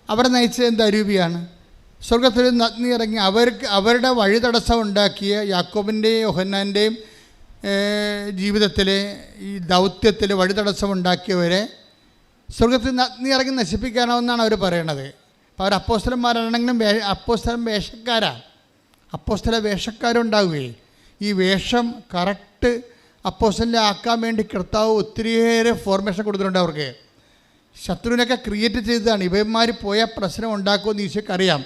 അവരെ നയിച്ചത് എന്തരൂപിയാണ്? സ്വർഗത്തിൽ നിന്ന് അഗ്നി ഇറങ്ങി അവരുടെ വഴി തടസ്സം ഉണ്ടാക്കിയ യാക്കോബിൻ്റെയും യോഹന്നാൻ്റെയും ജീവിതത്തിലെ ഈ ദൗത്യത്തിൽ വഴി തടസ്സമുണ്ടാക്കിയവരെ സ്വർഗത്തിൽ നിന്ന് അഗ്നി ഇറങ്ങി നശിപ്പിക്കാനാവെന്നാണ് അവർ പറയണത്. അപ്പോൾ അവർ അപ്പോസ്തലന്മാരാണെങ്കിലും അപ്പോസ്തല വേഷക്കാരുണ്ടാവുകയും ഈ വേഷം കറക്റ്റ് അപ്പോസ്തലനെ ആക്കാൻ വേണ്ടി കർത്താവ് ഒത്തിരിയേറെ ഫോർമേഷൻ കൊടുത്തിട്ടുണ്ട്. അവർക്ക് ശത്രുവിനൊക്കെ ക്രിയേറ്റ് ചെയ്തതാണ്. ഇവന്മാർ പോയ പ്രശ്നം ഉണ്ടാക്കുമെന്ന് ഈശോയ്ക്ക് അറിയാം.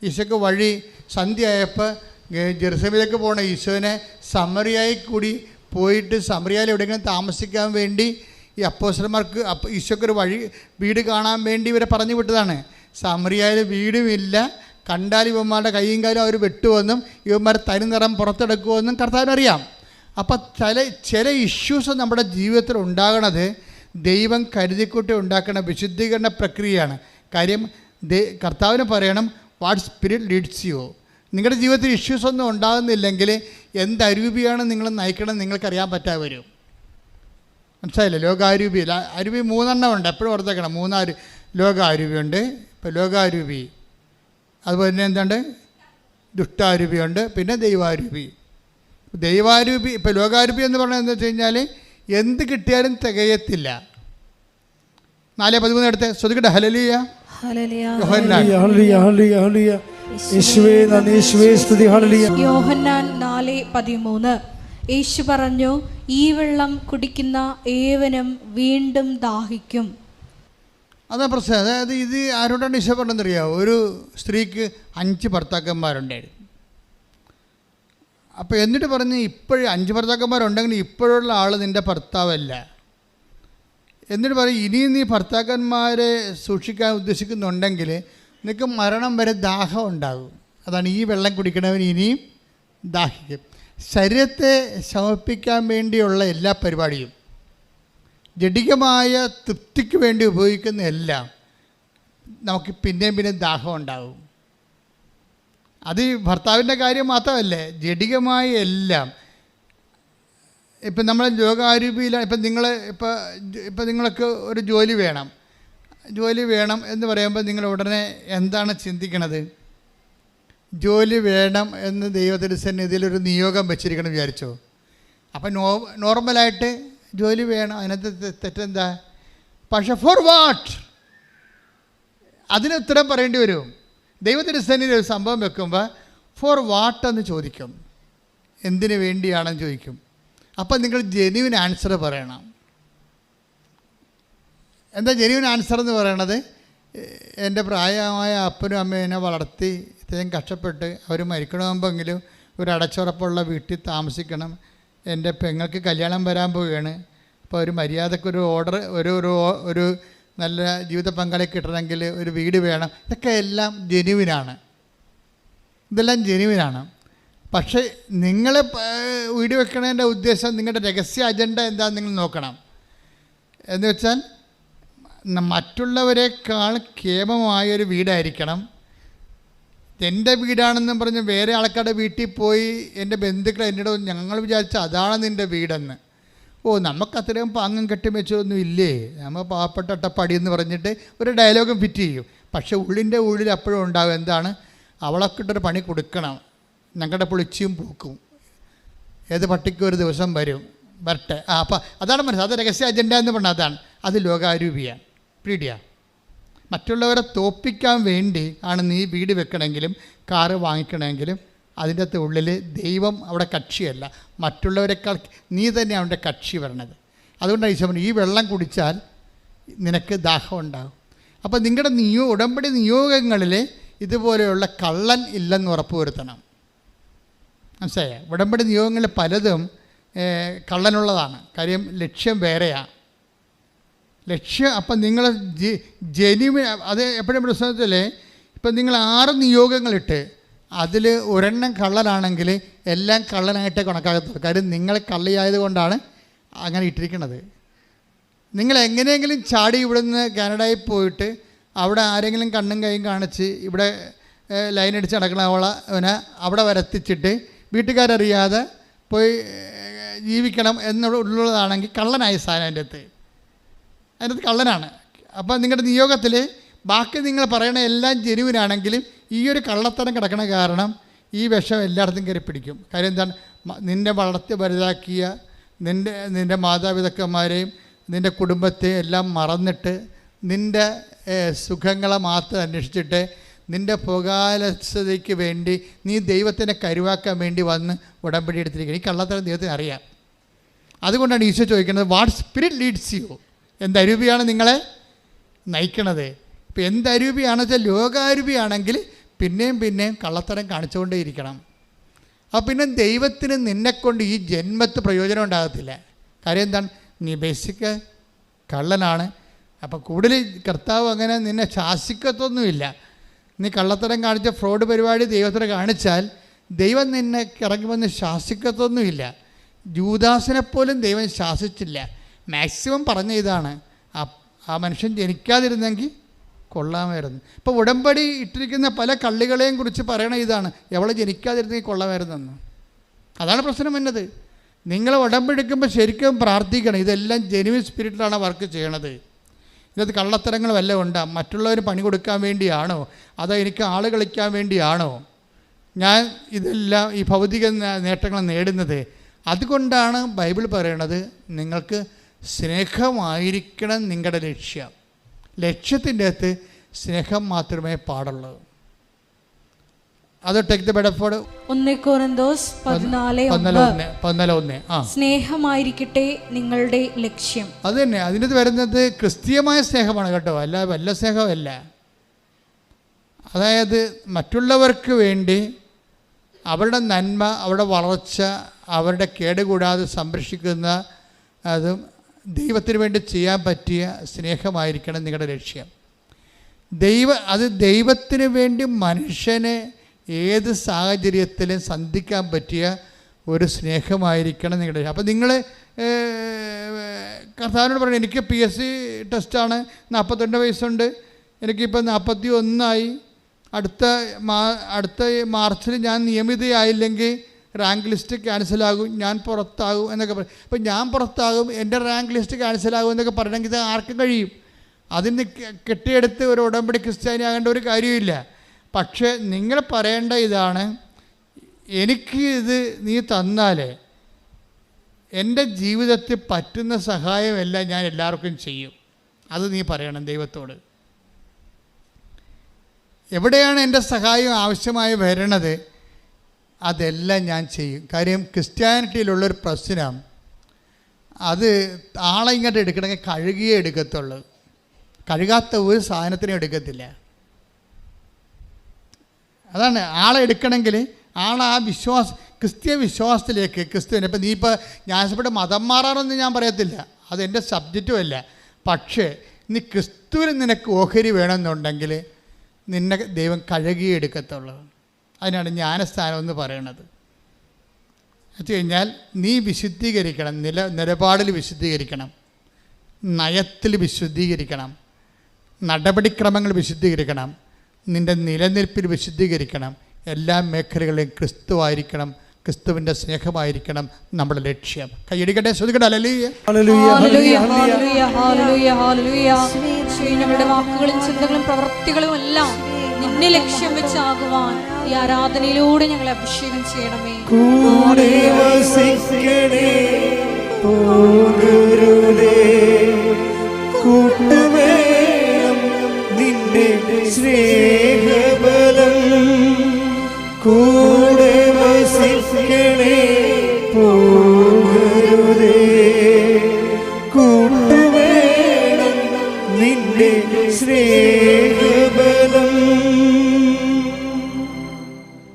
ഈശോയ്ക്ക് വഴി സന്ധ്യയായപ്പോൾ ജെറുസലേമിലേക്ക് പോകണ ഈശോനെ സമറിയായി കൂടി പോയിട്ട് സമറിയയിൽ എവിടെയെങ്കിലും താമസിക്കാൻ വേണ്ടി ഈ അപ്പോസ്തലന്മാർക്ക് ഈശോയ്ക്കൊരു വീട് കാണാൻ വേണ്ടി ഇവരെ പറഞ്ഞു വിട്ടതാണ്. സമറിയയിൽ വീടുമില്ല, കണ്ടാൽ ഇവന്മാരുടെ കൈയും കാലും അവർ വെട്ടുമെന്നും ഇവന്മാർ തനി നിറം പുറത്തെടുക്കുമെന്നും കർത്താവിനറിയാം. അപ്പം ചില ഇഷ്യൂസ് നമ്മുടെ ജീവിതത്തിൽ ഉണ്ടാകണത് ദൈവം കരുതിക്കൂട്ടി ഉണ്ടാക്കുന്ന വിശുദ്ധീകരണ പ്രക്രിയയാണ്. കാര്യം കർത്താവിന് പറയണം, വാട്ട് സ്പിരിറ്റ് ലീഡ്സ് യു. നിങ്ങളുടെ ജീവിതത്തിൽ ഇഷ്യൂസ് ഒന്നും ഉണ്ടാകുന്നില്ലെങ്കിൽ എന്തരൂപിയാണ് നിങ്ങൾ നയിക്കണം നിങ്ങൾക്കറിയാൻ പറ്റാതെ വരും. മനസ്സിലായില്ലേ? ലോകാരൂപി അരൂപി 3 ഉണ്ട്, എപ്പോഴും ഓർത്തേക്കണം. 3 ലോകാരൂപിയുണ്ട്. ഇപ്പോൾ ലോകാരൂപി, അതുപോലെ തന്നെ എന്തുണ്ട്? ദുഷ്ടാരൂപിയുണ്ട്, പിന്നെ ദൈവാരൂപി. ഇപ്പോൾ ലോകാരൂപി എന്ന് പറഞ്ഞാൽ എന്താ വെച്ച് കഴിഞ്ഞാൽ എന്ത് കിട്ടിയാലും തികയത്തില്ല. 4:13 എടുത്ത് ശ്രദ്ധിക്കട്ടെ. ഹല്ലേലൂയ
യോഹന്നാൻ 4:13. യേശു പറഞ്ഞു, ഈ വെള്ളം കുടിക്കുന്ന ഏവനും വീണ്ടും ദാഹിക്കും.
അതാ പ്രശ്നം. അതായത് ഇത് ആരോടാണ് ഈശോ പറഞ്ഞെന്നറിയാമോ? ഒരു സ്ത്രീക്ക് 5 ഭർത്താക്കന്മാരുണ്ടായിരുന്നു. അപ്പോൾ എന്നിട്ട് പറഞ്ഞ്, ഇപ്പോഴും 5 ഭർത്താക്കന്മാരുണ്ടെങ്കിൽ ഇപ്പോഴുള്ള ആൾ നിൻ്റെ ഭർത്താവല്ല. എന്നിട്ട് പറയും, ഇനിയും നീ ഭർത്താക്കന്മാരെ സൂക്ഷിക്കാൻ ഉദ്ദേശിക്കുന്നുണ്ടെങ്കിൽ നിനക്ക് മരണം വരെ ദാഹം ഉണ്ടാകും. അതാണ് ഈ വെള്ളം കുടിക്കണവൻ ഇനിയും ദാഹിക്കും. ശരീരത്തെ ശമിപ്പിക്കാൻ വേണ്ടിയുള്ള എല്ലാ പരിപാടിയും, ജഡികമായ തൃപ്തിക്ക് വേണ്ടി ഉപയോഗിക്കുന്ന എല്ലാം നമുക്ക് പിന്നെയും ദാഹം ഉണ്ടാകും. അത് ഈ ഭർത്താവിൻ്റെ കാര്യം മാത്രമല്ലേ, ജഡികമായ എല്ലാം. ഇപ്പം നമ്മൾ ലോകാരൂപിയിലാണ്. ഇപ്പം നിങ്ങൾക്ക് ഒരു ജോലി വേണം എന്ന് പറയുമ്പോൾ നിങ്ങൾ ഉടനെ എന്താണ് ചിന്തിക്കണത്? ജോലി വേണം എന്ന് ദൈവത്തിൻ്റെ സന്നിധിയിലൊരു നിയോഗം വെച്ചിരിക്കണം വിചാരിച്ചോ. അപ്പം നോർമലായിട്ട് ജോലി വേണം, അതിനകത്ത് തെറ്റെന്താ? പക്ഷെ ഫോർ വാട്ട്? അതിന് ഉത്തരം പറയേണ്ടി വരും. ദൈവത്തിൻ്റെ സന്നിധിയിൽ ഒരു സംഭവം വെക്കുമ്പോൾ ഫോർ വാട്ട് എന്ന് ചോദിക്കും, എന്തിനു വേണ്ടിയാണെന്ന് ചോദിക്കും. അപ്പം നിങ്ങൾ ജെന്യുവിൻ ആൻസർ പറയണം. എന്താ ജെന്യുവിൻ ആൻസർ എന്ന് പറയണത്? എൻ്റെ പ്രായമായ അപ്പനും അമ്മയും എന്നെ വളർത്തി ഇത്രയും കഷ്ടപ്പെട്ട് അവർ മരിക്കണമെങ്കിലും ഒരു അടച്ചുറപ്പുള്ള വീട്ടിൽ താമസിക്കണം. എൻ്റെ പെങ്ങൾക്ക് കല്യാണം വരാൻ പോവുകയാണ്. അപ്പോൾ ഒരു മര്യാദക്കൊരു ഓർഡർ, ഒരു നല്ല ജീവിത പങ്കാളി കിട്ടണമെങ്കിൽ ഒരു വീട് വേണം. ഇതൊക്കെ എല്ലാം ജെന്യുവിനാണ്. പക്ഷേ നിങ്ങൾ വീട് വെക്കണതിൻ്റെ ഉദ്ദേശം, നിങ്ങളുടെ രഹസ്യ അജണ്ട എന്താണെന്ന് നിങ്ങൾ നോക്കണം. എന്ന് വെച്ചാൽ മറ്റുള്ളവരെക്കാൾ കേമമായൊരു വീടായിരിക്കണം. എൻ്റെ വീടാണെന്നും പറഞ്ഞ് വേറെ ആൾക്കാരുടെ വീട്ടിൽ പോയി എൻ്റെ ബന്ധുക്കൾ എന്നോട് ഞങ്ങൾ വിചാരിച്ച അതാണ് നിൻ്റെ വീടെന്ന്. നമുക്കത്രയും പാങ്ങും കെട്ടിമെച്ചൊന്നും ഇല്ലേ, നമ്മൾ പാവപ്പെട്ട അട്ടപ്പടി എന്ന് പറഞ്ഞിട്ട് ഒരു ഡയലോഗും ഫിറ്റ് ചെയ്യും. പക്ഷേ ഉള്ളിൽ അപ്പോഴും ഉണ്ടാകും എന്താണ്, അവളൊക്കിട്ടൊരു പണി കൊടുക്കണം, ഞങ്ങളുടെ പുളിച്ചിയും പൂക്കും, ഏത് പട്ടിക്കും ഒരു ദിവസം വരട്ടെ. അപ്പം അതാണ് മനസ്സിലായത്. അത് രഹസ്യ അജണ്ട എന്ന് പറഞ്ഞാൽ അതാണ്. അത് ലോകാരൂപിയാണ്, പീഡിയാണ്. മറ്റുള്ളവരെ തോൽപ്പിക്കാൻ വേണ്ടി ആണ് നീ വീട് വെക്കണമെങ്കിലും കാറ് വാങ്ങിക്കണമെങ്കിലും അതിൻ്റെ അകത്ത് ഉള്ളിൽ ദൈവം അവിടെ കക്ഷിയല്ല, മറ്റുള്ളവരെക്കാൾ നീ തന്നെയാണ് അവൻ്റെ കക്ഷി വരണത്. അതുകൊണ്ടാണ് ഈശോ പറഞ്ഞു, ഈ വെള്ളം കുടിച്ചാൽ നിനക്ക് ദാഹം ഉണ്ടാകും. അപ്പോൾ നിങ്ങളുടെ ഉടമ്പടി നിയോഗങ്ങളിൽ ഇതുപോലെയുള്ള കള്ളൻ ഇല്ലെന്ന് ഉറപ്പുവരുത്തണം. മനസ്സിലായോ? ഉടമ്പടി നിയോഗങ്ങളിൽ പലതും കള്ളനുള്ളതാണ്. കാര്യം ലക്ഷ്യം വേറെയാണ്. അപ്പം നിങ്ങൾ ജെന്യുവിൻ, അത് എപ്പോഴും പ്രശ്നത്തില്ലേ, ഇപ്പം നിങ്ങൾ 6 നിയോഗങ്ങളിട്ട് അതിൽ ഒരെണ്ണം കള്ളനാണെങ്കിൽ എല്ലാം കള്ളനായിട്ടേ കണക്കാകത്തുള്ളൂ. കാര്യം നിങ്ങൾ കള്ളിയായതുകൊണ്ടാണ് അങ്ങനെ ഇട്ടിരിക്കുന്നത്. നിങ്ങൾ എങ്ങനെയെങ്കിലും ചാടി ഇവിടുന്ന് കാനഡയിൽ പോയിട്ട് അവിടെ ആരെങ്കിലും കണ്ണും കൈയും കാണിച്ച് ഇവിടെ ലൈനടിച്ച് നടക്കണവനെ അവിടെ വരത്തിച്ചിട്ട് വീട്ടുകാരറിയാതെ പോയി ജീവിക്കണം എന്നുള്ളതാണെങ്കിൽ കള്ളനായി സാധനം അതിൻ്റെ അകത്ത് കള്ളനാണ്. അപ്പോൾ നിങ്ങളുടെ നിയോഗത്തിൽ ബാക്കി നിങ്ങൾ പറയണ എല്ലാം ജെന്യുവിനാണെങ്കിലും ഈ ഒരു കള്ളത്തരം കിടക്കണ കാരണം ഈ വിഷം എല്ലായിടത്തും കയറി പിടിക്കും. കാര്യം എന്താണ്, നിന്നെ വളർത്തി വലുതാക്കിയ നിൻ്റെ മാതാപിതാക്കന്മാരെയും നിൻ്റെ കുടുംബത്തെ എല്ലാം മറന്നിട്ട് നിൻ്റെ സുഖങ്ങളെ മാത്രം അന്വേഷിച്ചിട്ട് നിൻ്റെ പൊകാലസ്ഥതയ്ക്ക് വേണ്ടി നീ ദൈവത്തിനെ കരുവാക്കാൻ വേണ്ടി വന്ന് ഉടമ്പടി എടുത്തിരിക്കുക. ഈ കള്ളത്തരം ദൈവത്തിന് അറിയാം. അതുകൊണ്ടാണ് ഈശോ ചോദിക്കുന്നത്, വാട്ട് സ്പിരിറ്റ് ലീഡ്സ് യു? എന്തരൂപിയാണ് നിങ്ങളെ നയിക്കണത്? ഇപ്പോൾ എന്തരൂപിയാണെന്ന് വെച്ചാൽ ലോകാരൂപിയാണെങ്കിൽ പിന്നെയും കള്ളത്തരം കാണിച്ചുകൊണ്ടേ ഇരിക്കണം. അപ്പോൾ പിന്നെ ദൈവത്തിന് നിന്നെക്കൊണ്ട് ഈ ജന്മത്ത് പ്രയോജനം ഉണ്ടാകത്തില്ല. കാര്യം എന്താണ്, നീ ബേസിക് കള്ളനാണ്. അപ്പോൾ കൂടുതൽ കർത്താവ് അങ്ങനെ നിന്നെ ശാസിക്കത്തൊന്നുമില്ല. നീ കള്ളത്തരം കാണിച്ച ഫ്രോഡ് പരിപാടി ദൈവത്തിന് കാണിച്ചാൽ ദൈവം നിന്നെ ഇറങ്ങി വന്ന് ശാസിക്കത്തൊന്നുമില്ല. ജൂദാസിനെപ്പോലും ദൈവം ശാസിച്ചില്ല. മാക്സിമം പറഞ്ഞ ഇതാണ്, ആ മനുഷ്യൻ ജനിക്കാതിരുന്നെങ്കിൽ കൊള്ളാമായിരുന്നു. ഇപ്പോൾ ഉടമ്പടി ഇട്ടിരിക്കുന്ന പല കള്ളികളെയും കുറിച്ച് പറയണ ഇതാണ്, എവളെ ജനിക്കാതിരുന്നെങ്കിൽ കൊള്ളാമായിരുന്നെന്ന്. അതാണ് പ്രശ്നം വന്നത്. നിങ്ങൾ ഉടമ്പെടുക്കുമ്പോൾ ശരിക്കും പ്രാർത്ഥിക്കണം, ഇതെല്ലാം ജെന്യുവിൻ സ്പിരിറ്റിലാണ് വർക്ക് ചെയ്യണത്. ഇതിനകത്ത് കള്ളത്തരങ്ങൾ വല്ലതും ഉണ്ടാ? മറ്റുള്ളവർ പണി കൊടുക്കാൻ വേണ്ടിയാണോ, അതോ എനിക്ക് ആൾ കളിക്കാൻ വേണ്ടിയാണോ ഞാൻ ഇതെല്ലാം ഈ ഭൗതിക നേട്ടങ്ങൾ നേടുന്നത്? അതുകൊണ്ടാണ് ബൈബിൾ പറയണത്, നിങ്ങൾക്ക് സ്നേഹമായിരിക്കണം നിങ്ങളുടെ ലക്ഷ്യം. ലക്ഷ്യത്തിൻ്റെ അകത്ത് സ്നേഹം മാത്രമേ പാടുള്ളൂ. അത് ടേക്ക് ദ ബെഡഫോർഡ്
1 കൊരിന്തോസ് 14:1 സ്നേഹമായിരിക്കട്ടെ നിങ്ങളുടെ ലക്ഷ്യം.
അത് തന്നെ അതിൻ്റെ വരുന്നത് ക്രിസ്തീയമായ സ്നേഹമാണ് കേട്ടോ, അല്ല വല്ല സ്നേഹമല്ല. അതായത് മറ്റുള്ളവർക്ക് വേണ്ടി അവരുടെ നന്മ, അവരുടെ വളർച്ച, അവരുടെ കേടുകൂടാതെ സംരക്ഷിക്കുന്ന അതും ദൈവത്തിന് വേണ്ടി ചെയ്യാൻ പറ്റിയ സ്നേഹമായിരിക്കണം നിങ്ങളുടെ ലക്ഷ്യം. ദൈവത്തിന് വേണ്ടി മനുഷ്യനെ ഏത് സാഹചര്യത്തിലും സന്ധിക്കാൻ പറ്റിയ ഒരു സ്നേഹമായിരിക്കണം നിങ്ങളുടെ. അപ്പോൾ നിങ്ങൾ കർത്താവിനോട് പറയണം, എനിക്ക് PSC ടെസ്റ്റാണ്, 42 വയസ്സുണ്ട്, എനിക്കിപ്പോൾ 41 അടുത്ത മാർച്ചിൽ ഞാൻ നിയമിതയായില്ലെങ്കിൽ റാങ്ക് ലിസ്റ്റ് ക്യാൻസലാകും, ഞാൻ പുറത്താകും എന്നൊക്കെ പറയും. അപ്പോൾ ഞാൻ പുറത്താകും, എൻ്റെ റാങ്ക് ലിസ്റ്റ് ക്യാൻസലാകും എന്നൊക്കെ പറയണമെങ്കിൽ ഇത് ആർക്കും കഴിയും. അതിന് കെട്ടിയെടുത്ത് ഒരു ഉടമ്പടി ക്രിസ്ത്യാനി ആകേണ്ട ഒരു കാര്യമില്ല. പക്ഷേ നിങ്ങൾ പറയേണ്ട ഇതാണ്, എനിക്ക് ഇത് നീ തന്നാൽ എൻ്റെ ജീവിതത്തിൽ പറ്റുന്ന സഹായമെല്ലാം ഞാൻ എല്ലാവർക്കും ചെയ്യും. അത് നീ പറയണം ദൈവത്തോട്. എവിടെയാണ് എൻ്റെ സഹായം ആവശ്യമായി വരണത് അതെല്ലാം ഞാൻ ചെയ്യും. കാര്യം ക്രിസ്ത്യാനിറ്റിയിലുള്ളൊരു പ്രശ്നം, അത് ആളെ ഇങ്ങോട്ട് എടുക്കണമെങ്കിൽ കഴുകിയേ എടുക്കത്തുള്ളൂ, കഴുകാത്ത ഒരു സാധനത്തിനും എടുക്കത്തില്ല. അതാണ് ആളെ എടുക്കണമെങ്കിൽ ആ ക്രിസ്ത്യ വിശ്വാസത്തിലേക്ക് ക്രിസ്തുവിനെ. ഇപ്പം നീ ഇപ്പോൾ ന്യായസഭയുടെ മതം മാറാനൊന്നും ഞാൻ പറയത്തില്ല, അതെൻ്റെ സബ്ജക്റ്റും അല്ല. പക്ഷേ നീ ക്രിസ്തുവിന് നിനക്ക് ഓഹരി വേണമെന്നുണ്ടെങ്കിൽ നിന്നെ ദൈവം കഴുകിയെടുക്കത്തുള്ളൂ. അതിനാണ് ജ്ഞാനസ്ഥാനം എന്ന് പറയണത്. വെച്ച് കഴിഞ്ഞാൽ നീ വിശുദ്ധീകരിക്കണം, നിലപാടിൽ വിശുദ്ധീകരിക്കണം, നയത്തിൽ വിശുദ്ധീകരിക്കണം, നടപടിക്രമങ്ങൾ വിശുദ്ധീകരിക്കണം, നിൻ്റെ നിലനിൽപ്പിൽ വിശുദ്ധീകരിക്കണം. എല്ലാ മേഖലകളിലും ക്രിസ്തുവായിരിക്കണം, ക്രിസ്തുവിൻ്റെ സ്നേഹമായിരിക്കണം നമ്മുടെ ലക്ഷ്യം. കൈയടിക്കട്ടെ, ശ്രദ്ധിക്കട്ടെ.
ഞങ്ങളുടെ വാക്കുകളും ചിന്തകളും പ്രവൃത്തികളും എല്ലാം നിന്നെ ലക്ഷ്യം വെച്ചാകുവാൻ ഈ ആരാധനയിലൂടെ ഞങ്ങളെ അഭിഷേകം ചെയ്യണമേ.
കൂടെ വസിക്കണേ, പോകരുതേ, കൂട്ടുവേണം നിന്റെ സ്നേഹബലം. കൂടെ വസിക്കണേ, പോകരുതേ, കൂട്ടുവേണം നിന്റെ സ്നേഹബലം.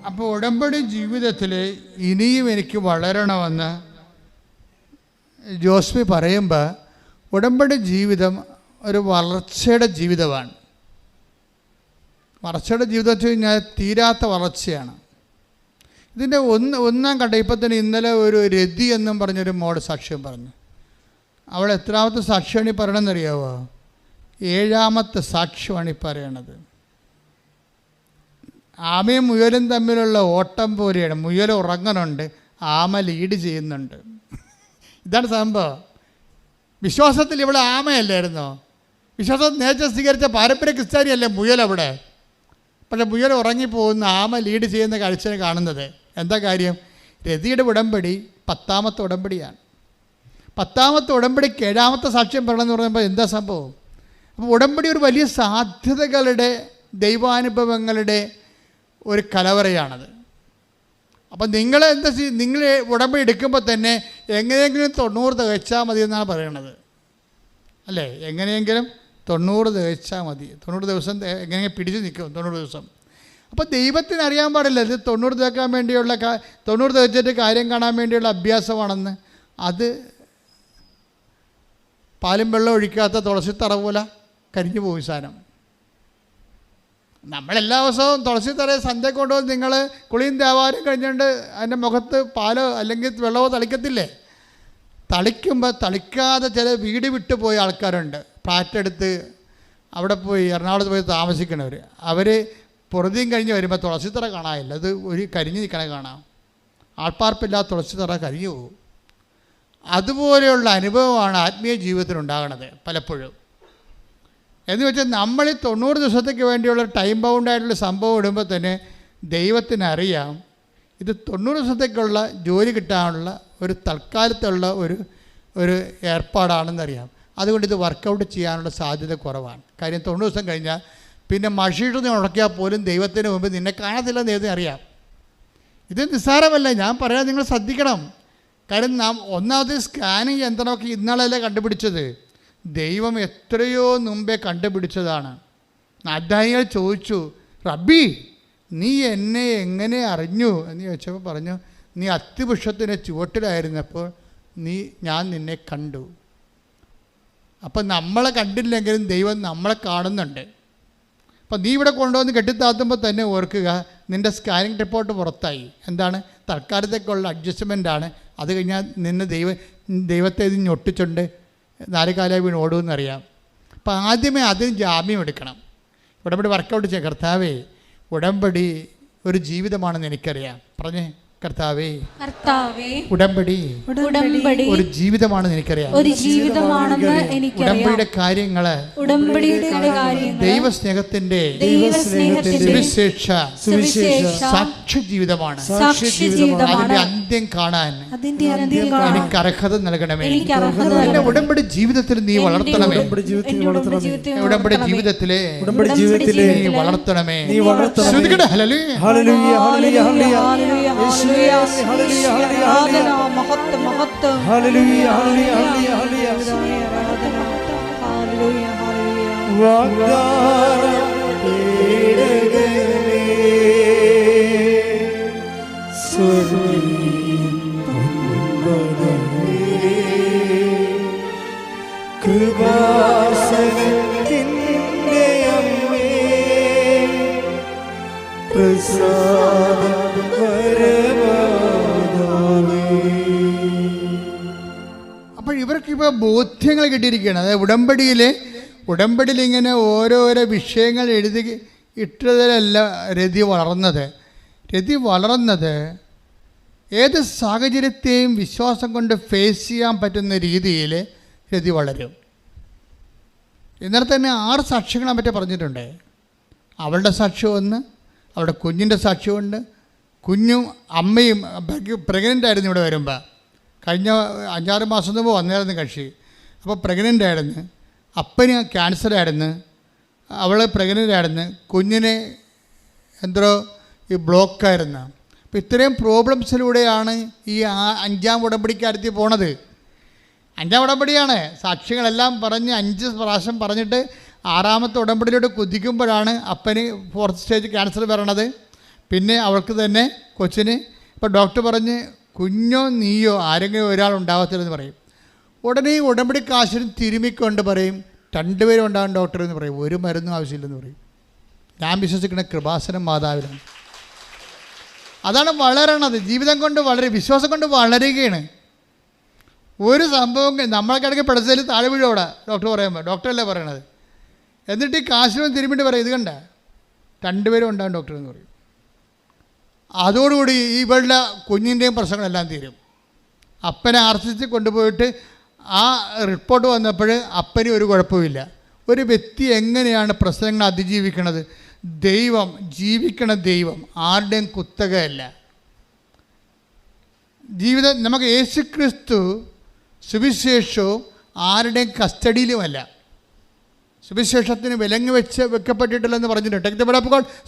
അപ്പോൾ ഉടമ്പടി ജീവിതത്തിൽ ഇനിയും എനിക്ക് വളരണമെന്ന് ജോസ്മി പറയുമ്പോൾ, ഉടമ്പടി ജീവിതം ഒരു വളർച്ചയുടെ ജീവിതമാണ്. വളർച്ചയുടെ ജീവിതം വെച്ച് കഴിഞ്ഞാൽ തീരാത്ത വളർച്ചയാണ്. ഇതിൻ്റെ ഒന്നാം ഘട്ടം ഇപ്പം തന്നെ ഇന്നലെ ഒരു രതി എന്നും പറഞ്ഞൊരു മോഡ് സാക്ഷ്യം പറഞ്ഞു. അവൾ എത്രാമത്തെ സാക്ഷ്യമാണ് ഈ പറയണമെന്നറിയാവോ? 7ാമത്തെ സാക്ഷ്യമാണ് ഈ പറയണത്. ആമയും മുയലും തമ്മിലുള്ള ഓട്ടം പോലെയാണ്. മുയൽ ഉറങ്ങുന്നുണ്ട്, ആമ ലീഡ് ചെയ്യുന്നുണ്ട്. ഇതാണ് സംഭവം. വിശ്വാസത്തിൽ ഇവിടെ ആമയല്ലായിരുന്നോ? വിശ്വാസം നേച്ചർ സ്വീകരിച്ച പാരമ്പര്യ ക്രിസ്ത്യാനിയല്ലേ മുയലവിടെ. പക്ഷേ മുയൽ ഉറങ്ങിപ്പോകുന്ന ആമ ലീഡ് ചെയ്യുന്ന കാഴ്ചയെ കാണുന്നത്. എന്താ കാര്യം? രതിയുടെ ഉടമ്പടി 10ാമത്തെ ഉടമ്പടിയാണ്. 10ാമത്തെ ഉടമ്പടിക്ക് 7ാമത്തെ സാക്ഷ്യം പറയണമെന്ന് പറയുമ്പോൾ എന്താ സംഭവം? അപ്പോൾ ഉടമ്പടി ഒരു വലിയ സാധ്യതകളുടെ, ദൈവാനുഭവങ്ങളുടെ ഒരു കലവറയാണത്. അപ്പം നിങ്ങൾ ഉടമ്പടി എടുക്കുമ്പോൾ തന്നെ എങ്ങനെയെങ്കിലും 90 തികച്ചാൽ മതി എന്നാണ് പറയണത്, അല്ലേ? എങ്ങനെയെങ്കിലും 90 തികച്ചാൽ മതി. 90 ദിവസം എങ്ങനെയെങ്കിലും പിടിച്ച് നിൽക്കും 90 ദിവസം. അപ്പോൾ ദൈവത്തിന് അറിയാൻ പാടില്ല ഇത് 90 തികക്കാൻ വേണ്ടിയുള്ള 90 തികച്ചിട്ട് കാര്യം കാണാൻ വേണ്ടിയുള്ള അഭ്യാസമാണെന്ന്. അത് പാലും വെള്ളം ഒഴിക്കാത്ത തുളസിത്തറ പോലെ കരിഞ്ഞു പോകും സാധനം. നമ്മളെല്ലാ ദിവസവും തുളസിത്തറയെ സന്ധ്യ കൊണ്ടുവന്ന് നിങ്ങൾ കുളിയും ദേവാലയം കഴിഞ്ഞുകൊണ്ട് അതിൻ്റെ മുഖത്ത് പാലോ അല്ലെങ്കിൽ വെള്ളമോ തളിക്കത്തില്ലേ? തളിക്കുമ്പോൾ തളിക്കാതെ ചില വീട് വിട്ടു പോയ ആൾക്കാരുണ്ട്. ഫ്ലാറ്റ് എടുത്ത് അവിടെ പോയി എറണാകുളത്ത് പോയി താമസിക്കണവർ. അവർ പൊറുതിയും കഴിഞ്ഞ് വരുമ്പോൾ തുളസിത്തറ കാണാനില്ല, അത് ഒരു കരിഞ്ഞ് നിൽക്കണ കാണാം. ആൾപ്പാർപ്പില്ലാത്ത തുളസിത്തറ കരിഞ്ഞു പോകും. അതുപോലെയുള്ള അനുഭവമാണ് ആത്മീയ ജീവിതത്തിലുണ്ടാകണത് പലപ്പോഴും. എന്ന് വെച്ചാൽ നമ്മൾ ഈ 90 ദിവസത്തേക്ക് വേണ്ടിയുള്ള ടൈം ബൗണ്ടായിട്ടുള്ള സംഭവം ഇടുമ്പോൾ തന്നെ ദൈവത്തിനറിയാം ഇത് 90 ദിവസത്തേക്കുള്ള ജോലി കിട്ടാനുള്ള ഒരു തൽക്കാലത്തുള്ള ഒരു ഏർപ്പാടാണെന്നറിയാം. അതുകൊണ്ട് ഇത് വർക്കൗട്ട് ചെയ്യാനുള്ള സാധ്യത കുറവാണ്. കാര്യം 90 ദിവസം കഴിഞ്ഞാൽ പിന്നെ മഷിയിട്ട് നീ ഉടക്കിയാൽ പോലും ദൈവത്തിന് മുമ്പ് നിന്നെ കാണത്തില്ലെന്ന് ദൈവത്തിന് അറിയാം. ഇത് നിസ്സാരമല്ല, ഞാൻ പറയാൻ നിങ്ങൾ ശ്രദ്ധിക്കണം. കാര്യം ഒന്നാമത് സ്കാനിങ് യന്ത്രമൊക്കെ ഇന്നാളല്ലേ കണ്ടുപിടിച്ചത്. ദൈവം എത്രയോ മുമ്പേ കണ്ടുപിടിച്ചതാണ്. അദ്ധായികൾ ചോദിച്ചു, റബ്ബി നീ എന്നെ എങ്ങനെ അറിഞ്ഞു എന്ന് ചോദിച്ചപ്പോൾ പറഞ്ഞു, നീ അത്തിവൃക്ഷത്തിൻ്റെ ചുവട്ടിലായിരുന്നപ്പോൾ ഞാൻ നിന്നെ കണ്ടു. അപ്പം നമ്മളെ കണ്ടില്ലെങ്കിലും ദൈവം നമ്മളെ കാണുന്നുണ്ട്. അപ്പം നീ ഇവിടെ കൊണ്ടുവന്ന് കെട്ടിത്താത്തുമ്പോൾ തന്നെ ഓർക്കുക, നിൻ്റെ സ്കാനിങ് റിപ്പോർട്ട് പുറത്തായി. എന്താണ്? തൽക്കാലത്തേക്കുള്ള അഡ്ജസ്റ്റ്മെൻറ്റാണ്. അത് കഴിഞ്ഞാൽ നിന്നെ ദൈവത്തെ ഇത് ഞൊട്ടിച്ചുണ്ട് 4 കാലമായി വീണ് ഓടുമെന്നറിയാം. അപ്പം ആദ്യമേ അതിന് ജാമ്യം എടുക്കണം. ഉടമ്പടി വർക്കൗട്ട് ചെയ്യാം. കർത്താവേ, ഉടമ്പടി ഒരു ജീവിതമാണെന്ന് എനിക്കറിയാം. പറഞ്ഞേ, കർത്താവേ, ഉടമ്പടി ഒരു ജീവിതമാണെന്ന് എനിക്കറിയാം. ഉടമ്പടിയുടെ കാര്യങ്ങള് ദൈവസ്നേഹത്തിന്റെ സുവിശേഷ സാക്ഷ്യ ജീവിതമാണ്. അതിന്റെ അന്ത്യം കാണാൻ എനിക്ക് അർഹത നൽകണമേ. എന്റെ ഉടമ്പടി ജീവിതത്തിൽ നീ വളർത്തണമേ. ഉടമ്പടി ജീവിതത്തിലെ നീ വളർത്തണമേ.
കൃപാസനത്തിൻ്റെ അമ്മേ,
അപ്പോൾ ഇവർക്കിപ്പോൾ ബോധ്യങ്ങൾ കിട്ടിയിരിക്കുകയാണ്. അതായത് ഉടമ്പടിയിൽ ഇങ്ങനെ ഓരോരോ വിഷയങ്ങൾ എഴുതി ഇട്ടതിലല്ല രതി വളർന്നത് ഏത് സാഹചര്യത്തെയും വിശ്വാസം കൊണ്ട് ഫേസ് ചെയ്യാൻ പറ്റുന്ന രീതിയിൽ രതി വളരും. ഇന്നലെ തന്നെ 6 സാക്ഷ്യങ്ങളെ പറ്റി പറഞ്ഞിട്ടുണ്ട്. അവളുടെ സാക്ഷ്യമുണ്ട്, അവളുടെ കുഞ്ഞിൻ്റെ സാക്ഷ്യമുണ്ട്. കുഞ്ഞും അമ്മയും പ്രഗ്നൻ്റ് ആയിരുന്നു. ഇവിടെ വരുമ്പോൾ കഴിഞ്ഞ 5-6 മാസം മുമ്പ് വന്നായിരുന്നു കക്ഷി. അപ്പോൾ പ്രഗ്നൻ്റ് ആയിരുന്നു. അപ്പന് ക്യാൻസറായിരുന്നു, അവൾ പ്രഗ്നൻ്റ് ആയിരുന്നു, കുഞ്ഞിന് എന്തോ ഈ ബ്ലോക്കായിരുന്നു. അപ്പോൾ ഇത്രയും പ്രോബ്ലംസിലൂടെയാണ് ഈ 5-ാം ഉടമ്പടിക്കാരത്തി പോണത്. 5-ാം ഉടമ്പടിയാണ്. സാക്ഷികളെല്ലാം പറഞ്ഞ് 5 പ്രാവശ്യം പറഞ്ഞിട്ട് 6-ാമത്തെ ഉടമ്പടിയിലോട്ട് കുതിക്കുമ്പോഴാണ് അപ്പന് 4th സ്റ്റേജ് ക്യാൻസർ വരണത്. പിന്നെ അവൾക്ക് തന്നെ കൊച്ചിന് ഇപ്പോൾ ഡോക്ടർ പറഞ്ഞ് കുഞ്ഞോ നീയോ ആരെങ്കിലും ഒരാൾ ഉണ്ടാകത്തില്ലെന്ന് പറയും. ഉടനെ ഈ ഉടമ്പടി കാശിന് തിരുമിക്കൊണ്ട് പറയും 2 പേരും ഉണ്ടാകും ഡോക്ടർ എന്ന് പറയും. ഒരു മരുന്നും ആവശ്യമില്ലെന്ന് പറയും. ഞാൻ വിശ്വസിക്കുന്ന കൃപാസനം മാതാവിലാണ്. അതാണ് വളരണത്. ജീവിതം കൊണ്ട് വിശ്വാസം കൊണ്ട് വളരുകയാണ്. ഒരു സംഭവം നമ്മളൊക്കെ പെടസയിൽ താഴെ വീഴോടെ ഡോക്ടർ പറയുമ്പോൾ, ഡോക്ടറല്ലേ പറയണത്. എന്നിട്ട് ഈ കാശിനും തിരുമ്മിട്ട് പറയും, ഇത് കണ്ട 2 പേരും ഉണ്ടാകും ഡോക്ടർ എന്ന് പറയും. അതോടുകൂടി ഇവളുടെ കുഞ്ഞിൻ്റെയും പ്രശ്നങ്ങളെല്ലാം തീരും. അപ്പനെ ആർസിച്ച് കൊണ്ടുപോയിട്ട് ആ റിപ്പോർട്ട് വന്നപ്പോൾ അപ്പന് ഒരു കുഴപ്പമില്ല. ഒരു വ്യക്തി എങ്ങനെയാണ് പ്രശ്നങ്ങൾ അതിജീവിക്കണത്? ജീവിക്കണ ദൈവം ആരുടെയും കുത്തകയല്ല. ജീവിതം നമുക്ക് യേശുക്രിസ്തു സുവിശേഷവും ആരുടെയും കസ്റ്റഡിയിലുമല്ല. സുവിശേഷത്തിന് വിലങ്ങ് വെക്കപ്പെട്ടിട്ടില്ലെന്ന് പറഞ്ഞിട്ടുണ്ട്.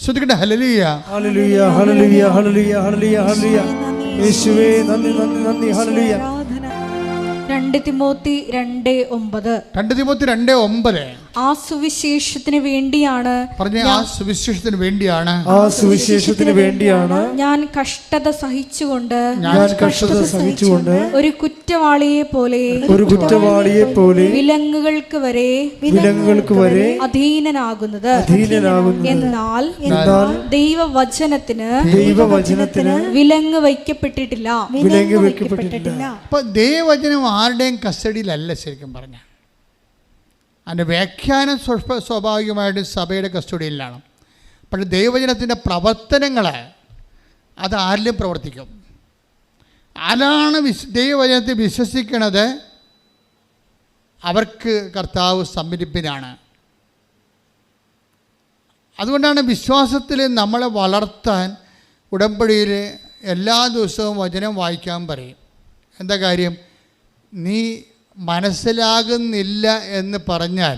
ശ്രദ്ധിക്കട്ടെ. ഹല്ലേലൂയ,
ഹല്ലേലൂയ, ഹല്ലേലൂയ, ഹല്ലേലൂയ, ഹല്ലേലൂയ, ഹല്ലേലൂയ. യേശുവേ നന്ദി, നന്ദി, നന്ദി. ഹല്ലേലൂയ.
2 തിമോത്തി 2:9 ആ സുവിശേഷത്തിന് വേണ്ടിയാണ് ഞാൻ കഷ്ടത സഹിച്ചുകൊണ്ട് ഒരു കുറ്റവാളിയെ പോലെ വിലങ്ങുകൾക്ക് വരെ അധീനനാകുന്നത്. എന്നാൽ ദൈവവചനത്തിന് വിലങ്ങ് വയ്ക്കപ്പെട്ടിട്ടില്ല.
അപ്പൊ ദൈവവചനം ആരുടെയും കസ്റ്റഡിയിലല്ല. ശരിക്കും പറഞ്ഞ അതിൻ്റെ വ്യാഖ്യാനം സ്വാഭാവികമായിട്ട് സഭയുടെ കസ്റ്റഡിയിലാണ്. പക്ഷേ ദൈവവചനത്തിൻ്റെ പ്രവർത്തനങ്ങൾ അത് ആരിലും പ്രവർത്തിക്കും. ആരാണ് ദൈവവചനത്തെ വിശ്വസിക്കുന്നത് അവർക്ക് കർത്താവ് സമ്മതിപ്പിനാണ്. അതുകൊണ്ടാണ് വിശ്വാസത്തിൽ നമ്മളെ വളർത്താൻ ഉടമ്പടിയിൽ എല്ലാ ദിവസവും വചനം വായിക്കാൻ പറയും. എന്താ കാര്യം? നീ മനസ്സിലാകുന്നില്ല എന്ന് പറഞ്ഞാൽ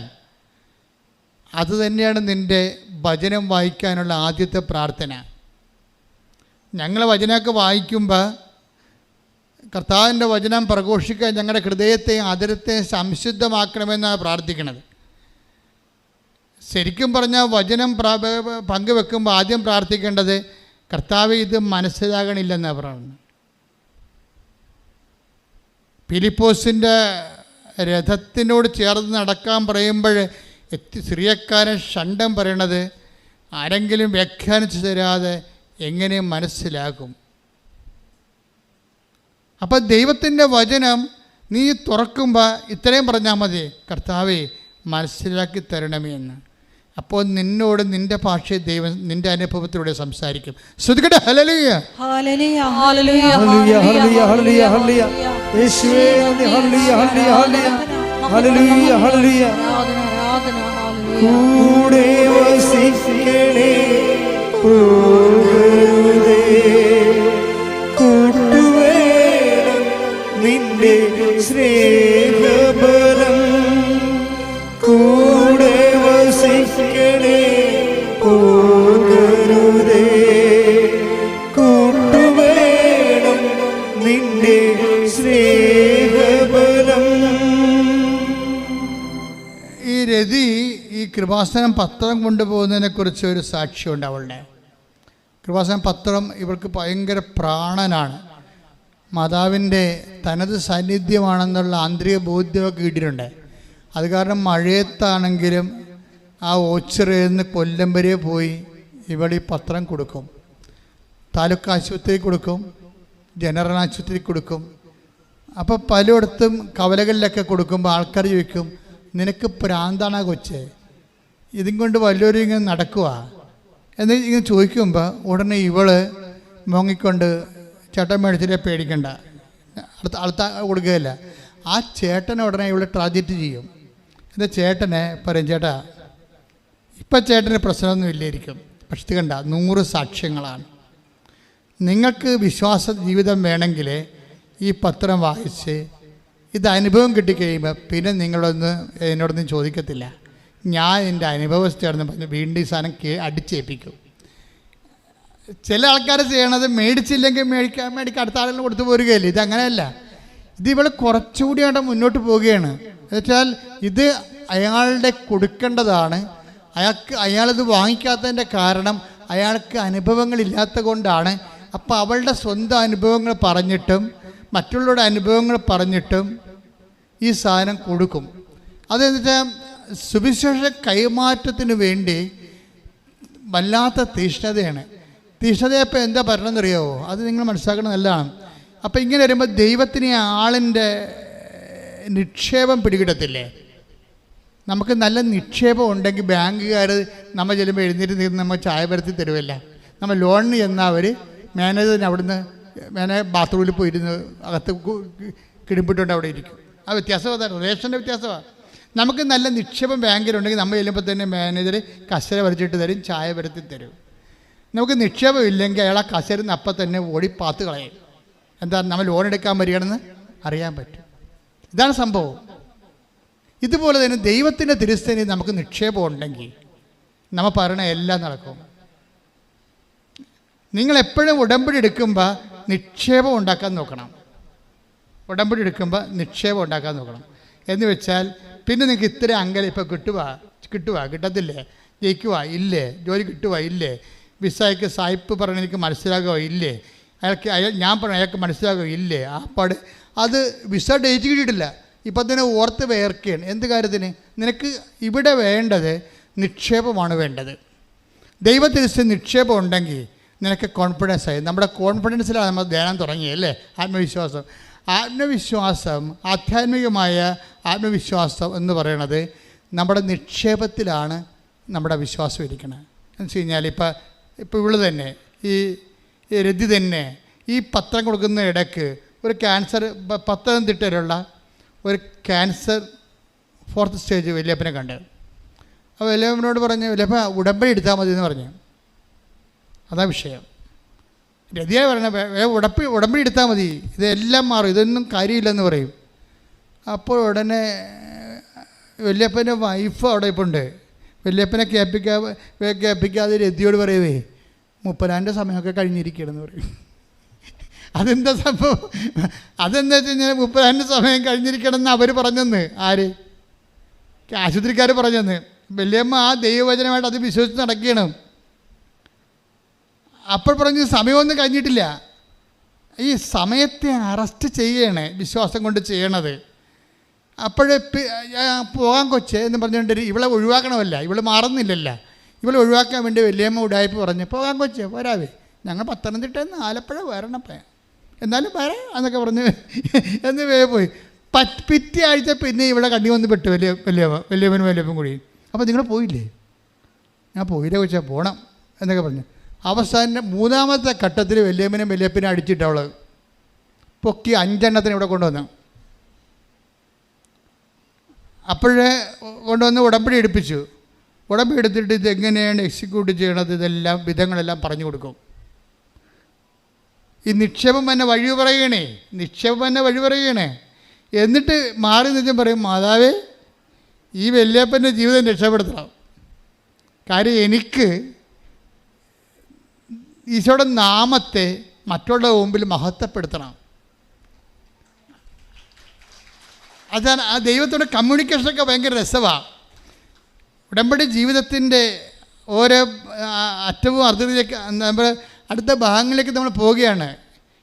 അത് തന്നെയാണ് നിൻ്റെ വചനം വായിക്കാനുള്ള ആദ്യത്തെ പ്രാർത്ഥന. ഞങ്ങൾ വചനമൊക്കെ വായിക്കുമ്പോൾ കർത്താവിൻ്റെ വചനം പ്രഘോഷിക്കാൻ ഞങ്ങളുടെ ഹൃദയത്തെയും ആദരത്തെയും സംശുദ്ധമാക്കണമെന്നാണ് പ്രാർത്ഥിക്കുന്നത്. ശരിക്കും പറഞ്ഞാൽ വചനം പങ്കുവെക്കുമ്പോൾ ആദ്യം പ്രാർത്ഥിക്കേണ്ടത് കർത്താവ് ഇത് മനസ്സിലാകണില്ലെന്നാണ് പറയുന്നത്. ഫിലിപ്പോസിൻ്റെ രഥത്തിനോട് ചേർന്ന് നടക്കാൻ പറയുമ്പോൾ സിറിയക്കാരൻ ഷണ്ടം പറയണത് ആരെങ്കിലും വ്യാഖ്യാനിച്ചു തരാതെ എങ്ങനെ മനസ്സിലാകും? അപ്പം ദൈവത്തിൻ്റെ വചനം നീ തുറക്കുമ്പോൾ ഇത്രയും പറഞ്ഞാൽ മതി, കർത്താവേ മനസ്സിലാക്കി തരണമേ എന്ന്. അപ്പോൾ നിന്നോട് നിൻ്റെ ഭാഷയിൽ ദൈവം നിൻ്റെ അനുഭവത്തിലൂടെ സംസാരിക്കും. ശ്രുതികട്ടെ, ഹല്ലേലൂയ,
ഹല്ലേലൂയ, ഹല്ലേലൂയ,
ഹല്ലേലൂയ, ഹല്ലേലൂയ, ഹല്ലേലൂയ. യേശുവേ നന്ദി, ഹല്ലേലൂയ, ഹല്ലേലൂയ, ഹല്ലേലൂയ, ഹല്ലേലൂയ, ഹല്ലേലൂയ.
ആരാധന, ആരാധന, ഹല്ലേലൂയ.
കൂടെ വസിക്കണേ, പോകരുതേ, കൂട്ടുവേണം നിന്റെ സ്നേഹബലം. കൂടെ വസിക്കണേ, പോകരുതേ, കൂട്ടുവേണം നിന്റെ സ്നേഹബലം.
ഈ രതി ഈ കൃപാസനം പത്രം കൊണ്ടുപോകുന്നതിനെക്കുറിച്ച് ഒരു സാക്ഷ്യമുണ്ട് അവളുടെ. കൃപാസനം പത്രം ഇവൾക്ക് ഭയങ്കര പ്രാണനാണ്. മാതാവിൻ്റെ തനത് സാന്നിധ്യമാണെന്നുള്ള ആന്തരിക ബോധ്യമൊക്കെ കിട്ടിയിട്ടുണ്ട്. അത് കാരണം മഴയത്താണെങ്കിലും ആ ഓച്ചിറയിൽ നിന്ന് കൊല്ലം വരെ പോയി ഇവിടെ ഈ പത്രം കൊടുക്കും. താലൂക്ക് ആശുപത്രി കൊടുക്കും, ജനറൽ ആശുപത്രി കൊടുക്കും. അപ്പോൾ പലയിടത്തും കവലകളിലൊക്കെ കൊടുക്കുമ്പോൾ ആൾക്കാർ ചോദിക്കും, നിനക്ക് പ്രാന്താണോ കൊച്ചേ, ഇതും കൊണ്ട് വല്ലവരും ഇങ്ങനെ നടക്കുക എന്ന് ഇങ്ങനെ ചോദിക്കുമ്പോൾ ഉടനെ ഇവള് മോങ്ങിക്കൊണ്ട് ചേട്ടൻ മേടിച്ചിട്ട് പേടിക്കണ്ട, അടുത്ത കൊടുക്കുകയില്ല. ആ ചേട്ടനെ ഉടനെ ഇവള് ട്രാജഡി ചെയ്യും. എൻ്റെ ചേട്ടനെ പറയും, ചേട്ടാ ഇപ്പം ചേട്ടന് പ്രശ്നമൊന്നും ഇല്ലായിരിക്കും, പക്ഷെ ഇത് കണ്ട 100 സാക്ഷ്യങ്ങളാണ്. നിങ്ങൾക്ക് വിശ്വാസ ജീവിതം വേണമെങ്കിൽ ഈ പത്രം വായിച്ച് ഇത് അനുഭവം കിട്ടിക്കഴിയുമ്പോൾ പിന്നെ എന്നോടൊന്നും ചോദിക്കത്തില്ല. ഞാൻ എൻ്റെ അനുഭവസ്ഥയാണെന്ന് പറഞ്ഞ് വീണ്ടും ഈ സാധനം അടിച്ചേൽപ്പിക്കും. ചില ആൾക്കാർ ചെയ്യണത് മേടിച്ചില്ലെങ്കിൽ മേടിക്കാൻ അടുത്ത ആളുകൾ കൊടുത്തു പോരുകയല്ലേ. ഇതങ്ങനെയല്ല. ഇത് ഇവൾ കുറച്ചുകൂടി അവിടെ മുന്നോട്ട് പോവുകയാണ്. എന്നുവെച്ചാൽ ഇത് അയാളുടെ കൊടുക്കേണ്ടതാണ്. അയാളിത് വാങ്ങിക്കാത്തതിൻ്റെ കാരണം അയാൾക്ക് അനുഭവങ്ങളില്ലാത്ത കൊണ്ടാണ്. അപ്പോൾ അവളുടെ സ്വന്തം അനുഭവങ്ങൾ പറഞ്ഞിട്ടും മറ്റുള്ളവരുടെ അനുഭവങ്ങൾ പറഞ്ഞിട്ടും ഈ സാധനം കൊടുക്കും. അതെന്ന് വെച്ചാൽ സുവിശേഷ കൈമാറ്റത്തിന് വേണ്ടി വല്ലാത്ത തീഷ്ണതയാണ്. തീഷ്ണതയപ്പോൾ എന്താ പറയണമെന്നറിയാവോ? അത് നിങ്ങൾ മനസ്സിലാക്കണം നല്ലതാണ്. അപ്പോൾ ഇങ്ങനെ വരുമ്പോൾ ദൈവത്തിന് ആളിൻ്റെ നിക്ഷേപം പിടികിടത്തില്ലേ? നമുക്ക് നല്ല നിക്ഷേപം ഉണ്ടെങ്കിൽ ബാങ്കുകാർ നമ്മൾ ചെല്ലുമ്പോൾ എഴുന്നേറ്റ് നിന്ന് നമ്മൾ ചായ പരത്തി തരുമല്ല. നമ്മൾ ലോണിന് ചെന്നാൽ അവർ മാനേജറിന് അവിടുന്ന് ബാത്റൂമിൽ പോയിരുന്ന് അകത്ത് കിടിപ്പിട്ടുകൊണ്ട് അവിടെ ഇരിക്കും. ആ വ്യത്യാസം അതാണ്, റിലേഷൻ്റെ വ്യത്യാസമാണ്. നമുക്ക് നല്ല നിക്ഷേപം ബാങ്കിലുണ്ടെങ്കിൽ നമ്മൾ ചെല്ലുമ്പോൾ തന്നെ മാനേജർ കസേര വരച്ചിട്ട് തരും, ചായ പരത്തി തരും. നമുക്ക് നിക്ഷേപം ഇല്ലെങ്കിൽ അയാൾ ആ കസേരന്ന് അപ്പം തന്നെ ഓടി പാത്ത് കളയും. എന്താ, നമ്മൾ ലോൺ എടുക്കാൻ വരികയാണെന്ന് അറിയാൻ പറ്റും. ഇതാണ് സംഭവം. ഇതുപോലെ തന്നെ ദൈവത്തിൻ്റെ തിരുസ്ഥേനി നമുക്ക് നിക്ഷേപം ഉണ്ടെങ്കിൽ നമ്മൾ പറയണ എല്ലാം നടക്കും. നിങ്ങളെപ്പോഴും ഉടമ്പടി എടുക്കുമ്പോൾ നിക്ഷേപം ഉണ്ടാക്കാൻ നോക്കണം. ഉടമ്പടി എടുക്കുമ്പോൾ നിക്ഷേപം ഉണ്ടാക്കാൻ നോക്കണം. എന്ന് വെച്ചാൽ പിന്നെ നിങ്ങൾക്ക് ഇത്ര അങ്കലം ഇപ്പോൾ കിട്ടത്തില്ലേ, ജയിക്കുക ഇല്ലേ, ജോലി കിട്ടുക ഇല്ലേ, വിസയ്ക്ക് സായിപ്പ് പറഞ്ഞ് എനിക്ക് മനസ്സിലാകുക ഇല്ലേ, ഞാൻ പറഞ്ഞു അയാൾക്ക് മനസ്സിലാകുക ഇല്ലേ, ആ പാട് അത് വിസ ഡേറ്റ് കിട്ടിയിട്ടില്ല. ഇപ്പം തന്നെ ഓർത്ത് വേർക്കുകയാണ്. എന്ത് കാര്യത്തിന്? നിനക്ക് ഇവിടെ വേണ്ടത് നിക്ഷേപമാണ് വേണ്ടത്. ദൈവത്തിൻ്റെ നിക്ഷേപം ഉണ്ടെങ്കിൽ നിനക്ക് കോൺഫിഡൻസ് ആയി. നമ്മുടെ കോൺഫിഡൻസിലാണ് നമ്മൾ ധ്യാനം തുടങ്ങിയല്ലേ, ആത്മവിശ്വാസം. ആധ്യാത്മികമായ ആത്മവിശ്വാസം എന്ന് പറയുന്നത് നമ്മുടെ നിക്ഷേപത്തിലാണ് നമ്മുടെ വിശ്വാസം ഇരിക്കുന്നത്. എന്ന് വെച്ച് കഴിഞ്ഞാൽ ഇപ്പോൾ ഇവള് തന്നെ ഈ രതി തന്നെ ഈ പത്രം കൊടുക്കുന്ന ഇടയ്ക്ക് ഒരു ക്യാൻസർ, പത്തനംതിട്ടയിലുള്ള ഒരു ക്യാൻസർ 4th സ്റ്റേജ് വല്യപ്പനെ കണ്ട്. അപ്പോൾ വല്യപ്പനോട് പറഞ്ഞു, വല്യപ്പ ഉടമ്പടി എടുത്താൽ മതി എന്ന് പറഞ്ഞു. അതാ വിഷയം. രതിയായി പറയണ ഉടമ്പടി എടുത്താൽ മതി, ഇതെല്ലാം മാറും, ഇതൊന്നും കാര്യമില്ലെന്ന് പറയും. അപ്പോൾ ഉടനെ വല്യപ്പൻ്റെ വൈഫ് അവിടെ ഇപ്പോൾ ഉണ്ട്. വല്യപ്പനെ കേൾപ്പിക്കാതെ രതിയോട് പറയുവേ, 30 സമയമൊക്കെ കഴിഞ്ഞിരിക്കണമെന്ന് പറയും. അതെന്താ സംഭവം? അതെന്താ വെച്ച് കഴിഞ്ഞാൽ 30 സമയം കഴിഞ്ഞിരിക്കണമെന്ന് അവർ പറഞ്ഞെന്ന്. ആര്? ആശുപത്രിക്കാർ പറഞ്ഞെന്ന്. വല്യമ്മ ആ ദൈവവചനമായിട്ട് അത് വിശ്വസിച്ച് നടക്കണം. അപ്പോൾ പറഞ്ഞ് സമയമൊന്നും കഴിഞ്ഞിട്ടില്ല. ഈ സമയത്തെ അറസ്റ്റ് ചെയ്യണേ വിശ്വാസം കൊണ്ട് ചെയ്യണത്. അപ്പോഴേ പോകാൻ കൊച്ചേ എന്ന് പറഞ്ഞുകൊണ്ട് ഇവളെ ഒഴിവാക്കണമല്ല, ഇവൾ മാറുന്നില്ലല്ല, ഇവളെ ഒഴിവാക്കാൻ വേണ്ടി വലിയമ്മ ഉടായ്പ പറഞ്ഞ് പോകാൻ കൊച്ചേ പോരാവേ, ഞങ്ങൾ പത്തനംതിട്ടയിൽ നിന്ന് ആലപ്പുഴ വരണപ്പേ, എന്നാലും വരാം എന്നൊക്കെ പറഞ്ഞ് എന്ന് പോയി. പിറ്റേ ആഴ്ച പിന്നെ ഇവിടെ കണ്ണി വന്ന് പെട്ടു വലിയമ്മനും വലിയപ്പൻ കൂടി. അപ്പോൾ നിങ്ങൾ പോയില്ലേ? ഞാൻ പോയില്ലേ കൊച്ചാ, പോകണം എന്നൊക്കെ പറഞ്ഞു. അവസാനം മൂന്നാമത്തെ ഘട്ടത്തിൽ വലിയമ്മനും വലിയപ്പനും അടിച്ചിട്ട് അവൾ പൊക്കി 5 എണ്ണത്തിന് ഇവിടെ കൊണ്ടുവന്നു. അപ്പോഴേ കൊണ്ടുവന്ന് ഉടമ്പടി എടുപ്പിച്ചു. ഉടമ്പടി എടുത്തിട്ട് ഇതെങ്ങനെയാണ് എക്സിക്യൂട്ട് ചെയ്യണത്, ഇതെല്ലാം വിധങ്ങളെല്ലാം പറഞ്ഞു കൊടുക്കും. ഈ നിക്ഷേപം തന്നെ വഴി പറയണേ. എന്നിട്ട് മാറി നിന്നും പറയും, മാതാവേ ഈ വല്യപ്പൻ്റെ ജീവിതം രക്ഷപ്പെടുത്തണം. കാര്യം എനിക്ക് ഈശോയുടെ നാമത്തെ മറ്റുള്ള മുമ്പിൽ മഹത്വപ്പെടുത്തണം. അതാണ് ആ ദൈവത്തോടെ കമ്മ്യൂണിക്കേഷനൊക്കെ ഭയങ്കര രസമാണ്. ഉടമ്പടി ജീവിതത്തിൻ്റെ ഓരോ അറ്റവും അർദ്ധത്തിലേക്ക് നമ്മൾ അടുത്ത ഭാഗങ്ങളിലേക്ക് നമ്മൾ പോവുകയാണ്.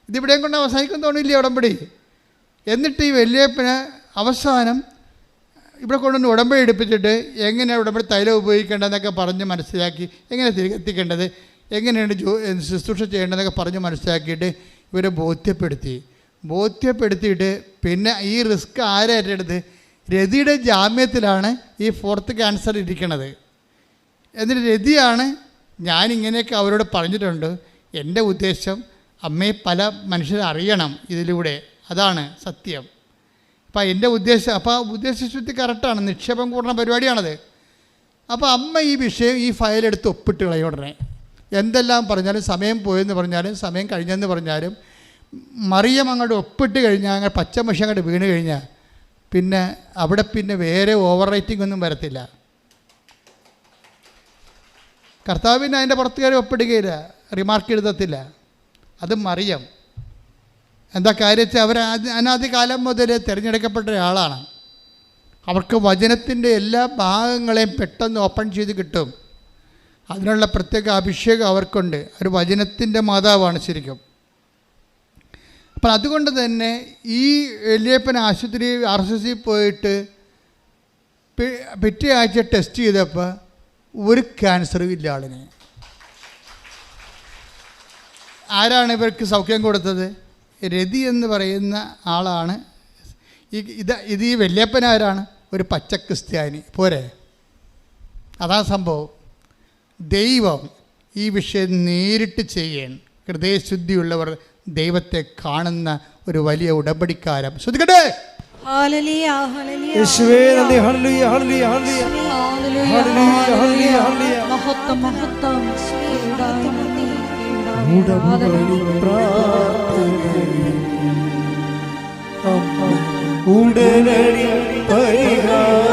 ഇതിവിടെയും കൊണ്ട് അവസാനിക്കും തോന്നില്ലേ ഉടമ്പടി? എന്നിട്ട് ഈ വല്യപ്പന് അവസാനം ഇവിടെ കൊണ്ടുവന്ന് ഉടമ്പടി എടുപ്പിച്ചിട്ട് എങ്ങനെയാണ് ഉടമ്പടി തൈലം ഉപയോഗിക്കേണ്ടതെന്നൊക്കെ പറഞ്ഞ് മനസ്സിലാക്കി, എങ്ങനെ തിരികെ എത്തിക്കേണ്ടത്, എങ്ങനെയാണ് ശുശ്രൂഷ ചെയ്യേണ്ടതെന്നൊക്കെ പറഞ്ഞ് മനസ്സിലാക്കിയിട്ട് ഇവരെ ബോധ്യപ്പെടുത്തിയിട്ട് പിന്നെ ഈ റിസ്ക് ആരെ ഏറ്റെടുത്ത് രതിയുടെ ജാമ്യത്തിലാണ് ഈ 4th ക്യാൻസർ ഇരിക്കണത്. എന്നിട്ട് രതിയാണ് ഞാനിങ്ങനെയൊക്കെ അവരോട് പറഞ്ഞിട്ടുണ്ട്, എൻ്റെ ഉദ്ദേശം അമ്മയെ പല മനുഷ്യരെ അറിയണം ഇതിലൂടെ, അതാണ് സത്യം. അപ്പോൾ എൻ്റെ ഉദ്ദേശം, അപ്പോൾ ഉദ്ദേശശുദ്ധി കറക്റ്റാണ്, നിക്ഷേപം കൂടുന്ന പരിപാടിയാണത്. അപ്പോൾ അമ്മ ഈ വിഷയം ഈ ഫയലെടുത്ത് ഒപ്പിട്ട് കളയും ഉടനെ. എന്തെല്ലാം പറഞ്ഞാലും, സമയം പോയെന്ന് പറഞ്ഞാലും സമയം കഴിഞ്ഞെന്ന് പറഞ്ഞാലും മറിയം അങ്ങോട്ട് ഒപ്പിട്ട് കഴിഞ്ഞാൽ, അങ്ങനെ പച്ചമഷി അങ്ങോട്ട് വീണ് കഴിഞ്ഞാൽ പിന്നെ അവിടെ പിന്നെ വേറെ ഓവർ റൈറ്റിംഗ് ഒന്നും വരത്തില്ല. കർത്താവിന് അതിൻ്റെ പുറത്ത് കയറി ഒപ്പിടുകയില്ല, റിമാർക്ക് എഴുതത്തില്ല. അത് മറിയം. എന്താ കാര്യത്തിൽ അവർ അനാദികാലം മുതൽ തിരഞ്ഞെടുക്കപ്പെട്ട ഒരാളാണ്. അവർക്ക് വചനത്തിൻ്റെ എല്ലാ ഭാഗങ്ങളെയും പെട്ടെന്ന് ഓപ്പൺ ചെയ്ത് കിട്ടും. അതിനുള്ള പ്രത്യേക അഭിഷേകം അവർക്കുണ്ട്. ഒരു വചനത്തിൻ്റെ മാതാവാണ് ശരിക്കും. അപ്പം അതുകൊണ്ട് തന്നെ ഈ വലിയപ്പൻ ആശുപത്രി RCC പോയിട്ട് പിറ്റേ ആഴ്ച ടെസ്റ്റ് ചെയ്തപ്പോൾ ഒരു ക്യാൻസറും ഇല്ല ആളിന്. ആരാണ് ഇവർക്ക് സൗഖ്യം കൊടുത്തത്? രതി എന്ന് പറയുന്ന ആളാണ്. ഇത് ഈ വല്യപ്പൻ ആരാണ്? ഒരു പച്ച ക്രിസ്ത്യാനി പോരെ. അതാ സംഭവം. ദൈവം ഈ വിഷയം നേരിട്ട് ചെയ്യാൻ ഹൃദയശുദ്ധിയുള്ളവർ ദൈവത്തെ കാണുന്ന ഒരു വലിയ ഉടമ്പടിക്കാരം. ശ്രദ്ധിക്കട്ടെ.
യേശുവേ നന്ദി. ഹല്ലേലൂയ ഹല്ലേലൂയ ഹല്ലേലൂയ ഹല്ലേലൂയ. ഉടമ്പടി പ്രാർത്ഥന ഉടനടി പരിഹാരം